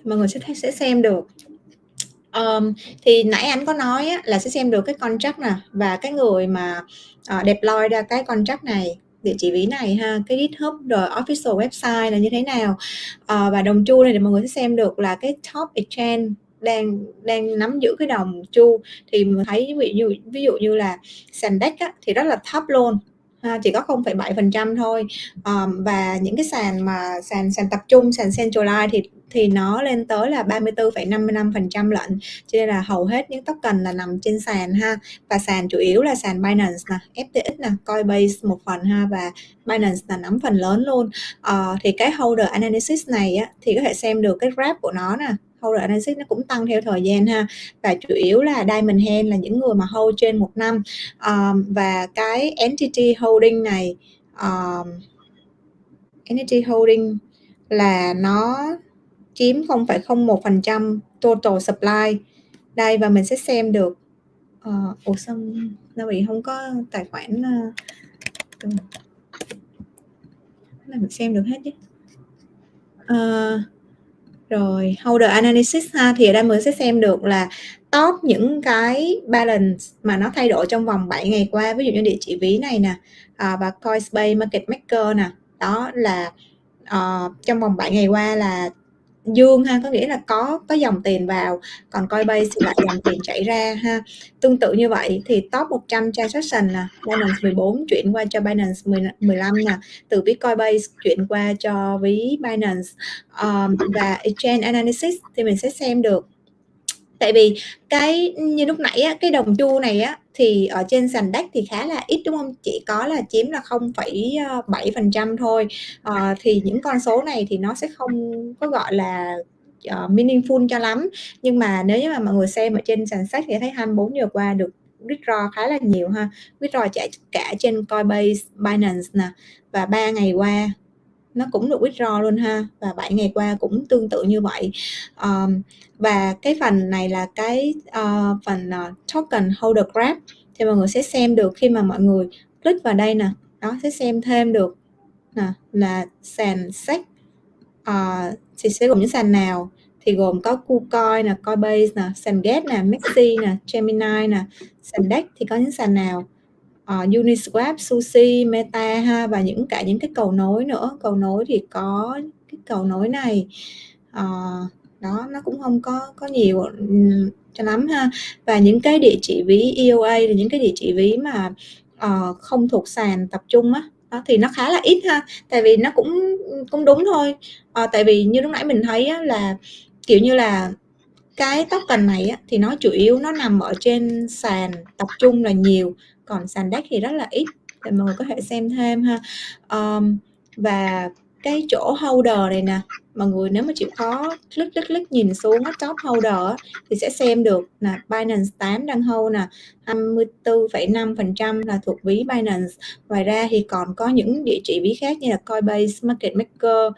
mọi người sẽ xem được. Thì nãy anh có nói á, là sẽ xem được cái contract nè, và cái người mà deploy ra cái contract này, địa chỉ ví này ha, cái GitHub rồi official website là như thế nào. Và đồng Chu này thì mọi người sẽ xem được là cái top exchange đang nắm giữ cái đồng Chu. Thì mình thấy ví dụ như là sàn DEX á, thì rất là thấp luôn ha, chỉ có 0,7% thôi. Và những cái sàn mà sàn tập trung, sàn centralized thì nó lên tới là 34,55% lệnh, cho nên là hầu hết những token là nằm trên sàn ha. Và sàn chủ yếu là sàn Binance nè, FTX nè, Coinbase một phần ha, và Binance là nắm phần lớn luôn. Thì cái holder analysis này á, thì có thể xem được cái graph của nó nè. Holder analysis nó cũng tăng theo thời gian ha, và chủ yếu là diamond hand là những người mà hold trên 1 năm. Và cái entity holding này, entity holding là nó chiếm 0,01% total supply. Đây, và mình sẽ xem được sao Nabi không có tài khoản Này mình xem được hết chứ. Rồi holder analysis ha, thì ở đây mình sẽ xem được là top những cái balance mà nó thay đổi trong vòng 7 ngày qua, ví dụ như địa chỉ ví này nè, và Coinbase Market Maker nè, đó là trong vòng 7 ngày qua là dương ha, có nghĩa là có dòng tiền vào, còn Coinbase thì lại dòng tiền chảy ra ha. Tương tự như vậy thì top 100 transaction nè, Binance 14 chuyển qua cho Binance 15 nè, từ ví Coinbase chuyển qua cho ví Binance. Và Onchain analysis thì mình sẽ xem được, tại vì cái như lúc nãy á, cái đồng xu này á thì ở trên sàn DAX thì khá là ít đúng không, chỉ có là chiếm là 0,7% thôi. Thì những con số này thì nó sẽ không có gọi là meaningful cho lắm, nhưng mà nếu như mà mọi người xem ở trên sàn sách thì thấy 24 giờ qua được withdraw khá là nhiều ha, withdraw cả trên Coinbase, Binance nè, và 3 ngày qua nó cũng được withdraw luôn ha, và 7 ngày qua cũng tương tự như vậy. Và cái phần này là cái phần token holder graph, thì mọi người sẽ xem được khi mà mọi người click vào đây nè, đó sẽ xem thêm được nè, là sàn SEC thì sẽ gồm những sàn nào, thì gồm có KuCoin nè, Coinbase nè, sàn Gate nè, Maxi nè, Gemini nè, sàn DEX thì có những sàn nào, Uniswap, Sushi, Meta ha, và những cái cầu nối nữa. Cầu nối thì có cái cầu nối này, đó nó cũng không có nhiều cho lắm ha. Và những cái địa chỉ ví EOA là những cái địa chỉ ví mà không thuộc sàn tập trung á, đó thì nó khá là ít ha, tại vì nó cũng đúng thôi. Tại vì như lúc nãy mình thấy á, là kiểu như là cái token này á, thì nó chủ yếu nó nằm ở trên sàn tập trung là nhiều, còn sàn DEX thì rất là ít, thì mọi người có thể xem thêm ha. Và cái chỗ holder này nè, mọi người nếu mà chịu khó click nhìn xuống cái top holder á, thì sẽ xem được là Binance 8 đang hold nè, 24,5% là thuộc ví Binance. Ngoài ra thì còn có những địa chỉ ví khác như là Coinbase Market Maker,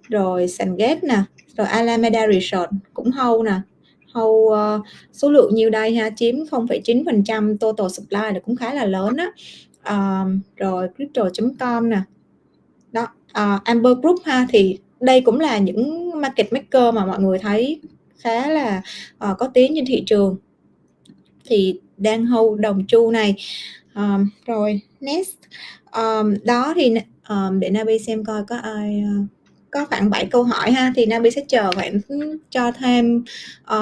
rồi sàn Gate nè, rồi Alameda Research cũng hold nè, hold số lượng nhiêu đây ha, chiếm 0,9% total supply là cũng khá là lớn á. Rồi crypto.com nè, đó, Amber Group ha, thì đây cũng là những market maker mà mọi người thấy khá là có tiếng trên thị trường, thì đang hold đồng xu này. Rồi next, đó thì để Nabi xem coi có ai có khoảng 7 câu hỏi ha, thì Nabi sẽ chờ khoảng cho thêm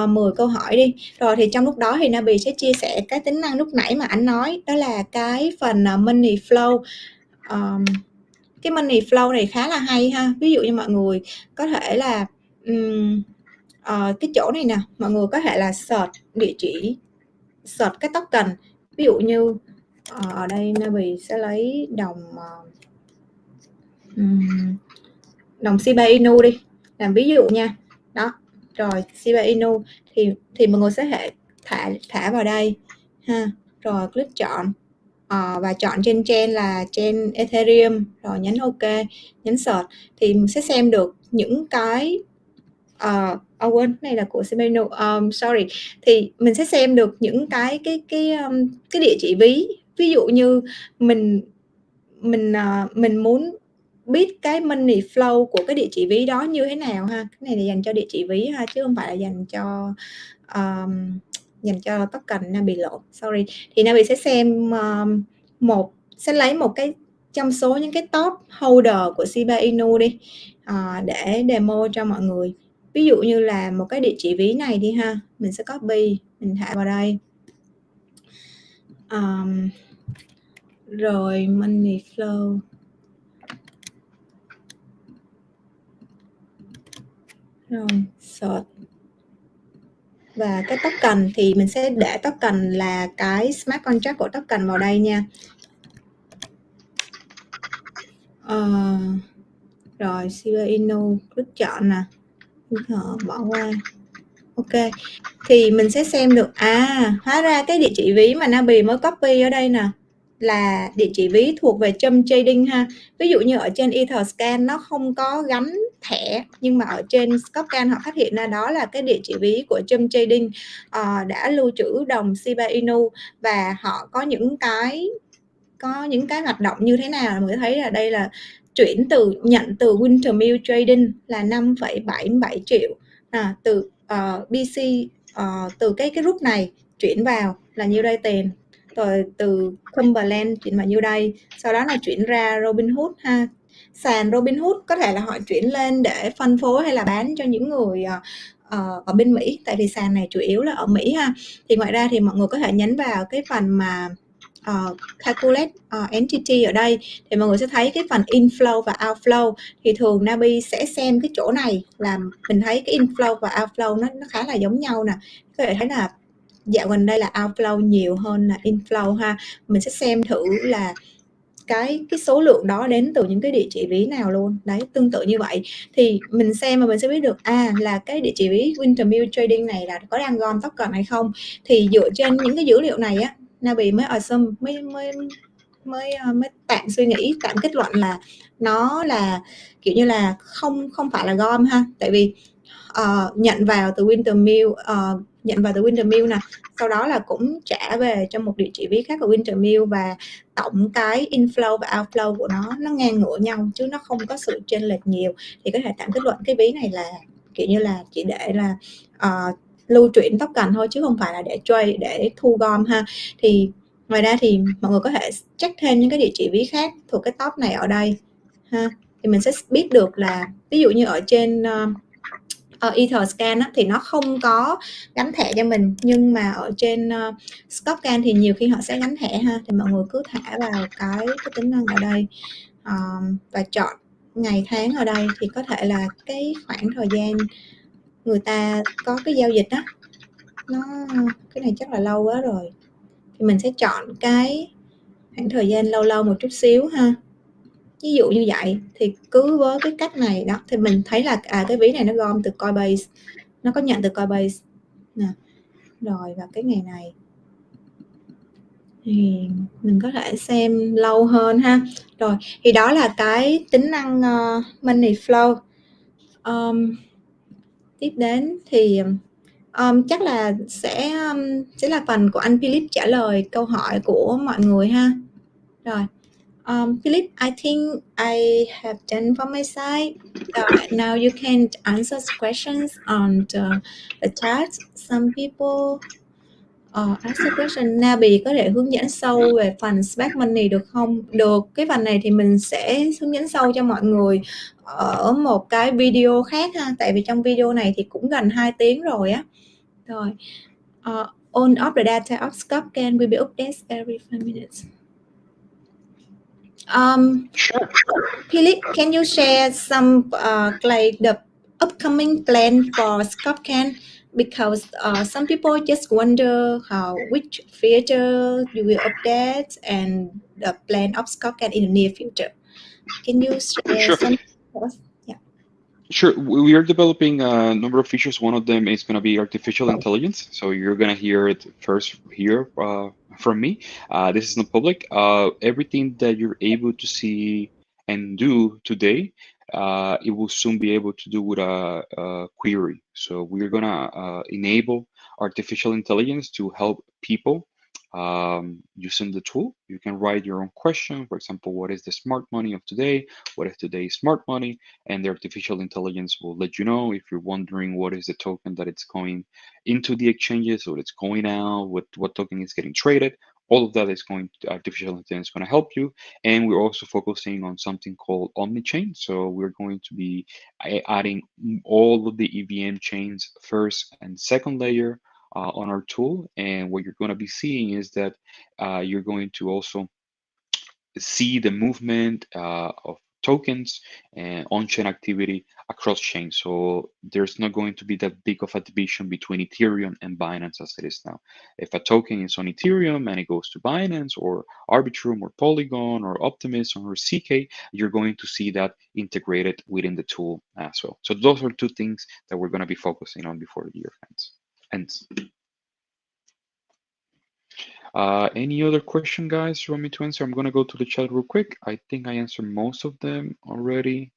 10 câu hỏi đi. Rồi thì trong lúc đó thì Nabi sẽ chia sẻ cái tính năng lúc nãy mà anh nói, đó là cái phần money flow. Cái money flow này khá là hay ha. Ví dụ như mọi người có thể là cái chỗ này nè, mọi người có thể là search địa chỉ, search cái token, ví dụ như ở đây Nabi sẽ lấy đồng Shiba Inu đi làm ví dụ nha. Đó, rồi Shiba Inu thì mọi người sẽ hệ thả vào đây ha, rồi click chọn và chọn trên chain là chain Ethereum, rồi nhấn OK, nhấn search thì mình sẽ xem được những cái quên, này là của Shiba Inu, sorry, thì mình sẽ xem được những cái địa chỉ ví dụ như mình muốn biết cái money flow của cái địa chỉ ví đó như thế nào ha. Cái này là dành cho địa chỉ ví ha, chứ không phải là dành cho token Nabi lộn, sorry. Thì Nabi sẽ xem sẽ lấy một cái trong số những cái top holder của Shiba Inu đi, để demo cho mọi người. Ví dụ như là một cái địa chỉ ví này đi ha, mình sẽ copy, mình thả vào đây. Rồi money flow, rồi search, và cái token thì mình sẽ để token là cái smart contract của token vào đây nha. Rồi Shiba Inu click chọn nè, bỏ qua OK, thì mình sẽ xem được hóa ra cái địa chỉ ví mà Nabi mới copy ở đây nè là địa chỉ ví thuộc về chum trading ha. Ví dụ như ở trên Etherscan nó không có gắn thẻ, nhưng mà ở trên Scopescan họ phát hiện ra đó là cái địa chỉ ví của chum trading đã lưu trữ đồng Shiba Inu, và họ có những cái có những cái hoạt động như thế nào, mọi người thấy là đây là nhận từ Wintermill Trading là 5,77 triệu từ BC, từ cái group này chuyển vào là nhiêu đây tiền, rồi từ Cumberland chuyển vào nhiêu đây, sau đó là chuyển ra Robinhood ha. Sàn Robinhood có thể là họ chuyển lên để phân phối hay là bán cho những người ở bên Mỹ, tại vì sàn này chủ yếu là ở Mỹ ha. Thì ngoài ra thì mọi người có thể nhấn vào cái phần mà calculate entity ở đây, thì mọi người sẽ thấy cái phần inflow và outflow. Thì thường Nabi sẽ xem cái chỗ này là mình thấy cái inflow và outflow nó khá là giống nhau nè. Có thể thấy là dạo gần đây là outflow nhiều hơn là inflow ha. Mình sẽ xem thử là cái số lượng đó đến từ những cái địa chỉ ví nào luôn. Đấy, tương tự như vậy thì mình xem mà mình sẽ biết được là cái địa chỉ ví Wintermill Trading này là có đang gom token hay không. Thì dựa trên những cái dữ liệu này á, Nabi mới assume mới tạm suy nghĩ, tạm kết luận là nó là kiểu như là không phải là gom ha. Tại vì nhận vào từ Wintermill nè, sau đó là cũng trả về cho một địa chỉ ví khác ở Wintermill, và tổng cái inflow và outflow của nó ngang ngửa nhau chứ nó không có sự chênh lệch nhiều. Thì có thể tạm kết luận cái ví này là kiểu như là chỉ để là lưu chuyển token thôi, chứ không phải là để trade, để thu gom ha. Thì ngoài ra thì mọi người có thể check thêm những cái địa chỉ ví khác thuộc cái top này ở đây ha. Thì mình sẽ biết được là ví dụ như ở trên Scopescan thì nó không có gắn thẻ cho mình, nhưng mà ở trên Scopescan thì nhiều khi họ sẽ gắn thẻ ha. Thì mọi người cứ thả vào cái tính năng ở đây và chọn ngày tháng ở đây, thì có thể là cái khoảng thời gian người ta có cái giao dịch đó, cái này chắc là lâu quá rồi, thì mình sẽ chọn cái khoảng thời gian lâu một chút xíu ha. Ví dụ như vậy, thì cứ với cái cách này đó thì mình thấy là cái ví này nó gom từ Coinbase, nó có nhận từ Coinbase nè. Rồi và cái ngày này thì mình có thể xem lâu hơn ha. Rồi thì đó là cái tính năng money flow. Tiếp đến thì chắc là sẽ là phần của anh Philip trả lời câu hỏi của mọi người ha. Rồi Philip, I think I have done for my side. Now you can answer questions on the chat. Some people ask a question. Nabi có thể hướng dẫn sâu về phần Spark Money được không? Được, cái phần này thì mình sẽ hướng dẫn sâu cho mọi người ở một cái video khác ha. Tại vì trong video này thì cũng gần 2 tiếng rồi á. Rồi, all of the data of Scopescan will be updated every 5 minutes. Sure. Philip, can you share some like the upcoming plan for Scopescan? Because some people just wonder which feature you will update and the plan of Scopescan in the near future. Can you share some? Yeah. Sure. We are developing a number of features. One of them is going to be artificial intelligence. So you're going to hear it first here from me. This is not public. Everything that you're able to see and do today, it will soon be able to do with a query. So we're going to enable artificial intelligence to help people using the tool. You can write your own question. For example, what is the smart money of today? What is today's smart money? And the artificial intelligence will let you know. If you're wondering what is the token that it's going into the exchanges, or it's going out, what token is getting traded, all of that is artificial intelligence is going to help you. And we're also focusing on something called Onchain. So we're going to be adding all of the EVM chains first and second layer on our tool. And what you're going to be seeing is that you're going to also see the movement of tokens and on-chain activity across chains. So there's not going to be that big of a division between Ethereum and Binance as it is now. If a token is on Ethereum and it goes to Binance or Arbitrum or Polygon or Optimism or CK, you're going to see that integrated within the tool as well. So those are two things that we're going to be focusing on before the year ends. Any other question, guys, you want me to answer? I'm going to go to the chat real quick. I think I answered most of them already.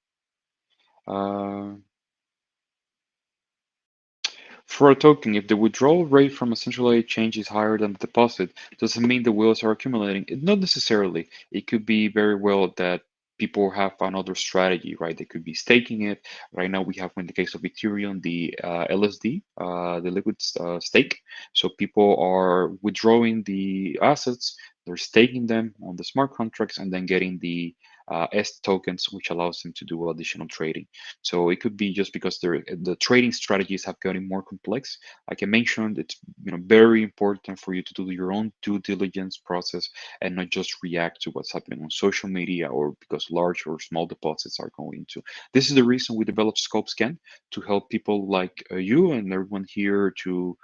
For a token, if the withdrawal rate from a central exchange is higher than the deposit, does it mean the whales are accumulating? Not necessarily. It could be very well that people have another strategy, right? They could be staking it. Right now, we have, in the case of Ethereum, the LSD, the liquid stake. So people are withdrawing the assets, they're staking them on the smart contracts, and then getting the S tokens, which allows them to do additional trading. So it could be just because the trading strategies have gotten more complex. Like I mentioned, it's very important for you to do your own due diligence process and not just react to what's happening on social media or because large or small deposits are going to. This is the reason we developed Scopescan to help people like you and everyone here to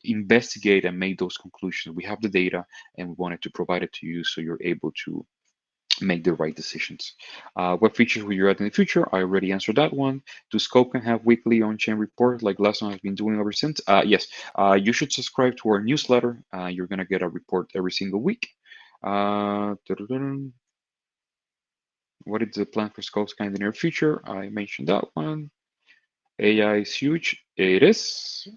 investigate and make those conclusions. We have the data and we wanted to provide it to you so you're able to make the right decisions. What features will you add in the future? I already answered that one. Do Scope can have weekly on-chain report like last one I've been doing ever since? Yes. You should subscribe to our newsletter. You're gonna get a report every single week. What is the plan for Scopescan in the near future? I mentioned that one. AI is huge. It is.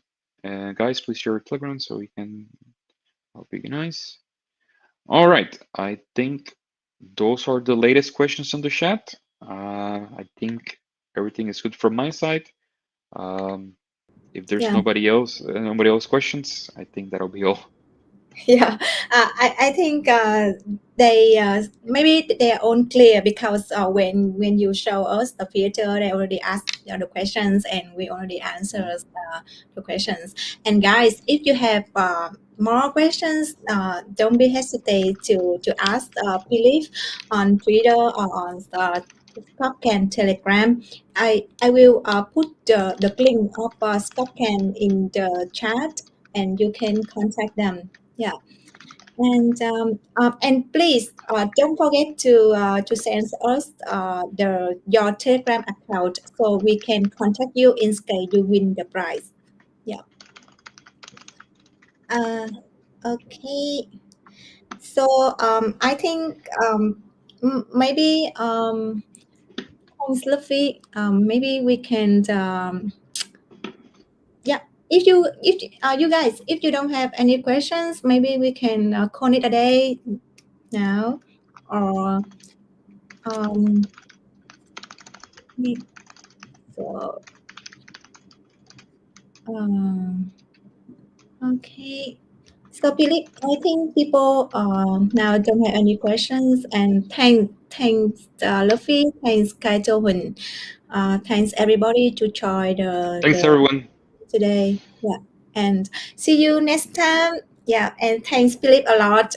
Guys, please share your Telegram so we can. That'll be nice. All right. I think those are the latest questions on the chat. I think everything is good from my side. If there's Yeah. nobody else questions, I think that'll be all. Yeah, I think they maybe they are unclear because when you show us the filter, they already asked the questions and we already answered the questions. And guys, if you have more questions, don't be hesitate to ask Philip on Twitter or on Scopcan Telegram. I will put the link of Scopcan in the chat and you can contact them. Yeah, and please don't forget to send us your Telegram account so we can contact you in case you win the prize. Yeah. Uh, okay. So I think maybe thanks, Luffy. Maybe we can yeah. If you guys if you don't have any questions, maybe we can call it a day now, or we- so okay. So Philip, I think people now don't have any questions, and thanks Luffy, thanks Kaito Hun, thanks everybody to join Thanks, the everyone. today. Yeah, and see you next time. Yeah, and thanks Philip a lot.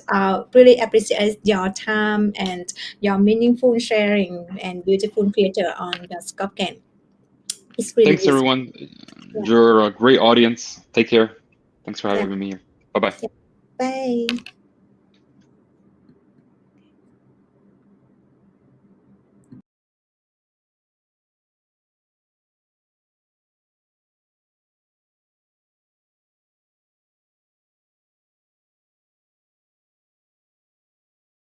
Really appreciate your time and your meaningful sharing and beautiful theater on the Scopcan. It's really Thanks, useful. everyone. Yeah, You're a great audience. Take care. Thanks for yeah, having me here. Bye bye. yeah. Bye.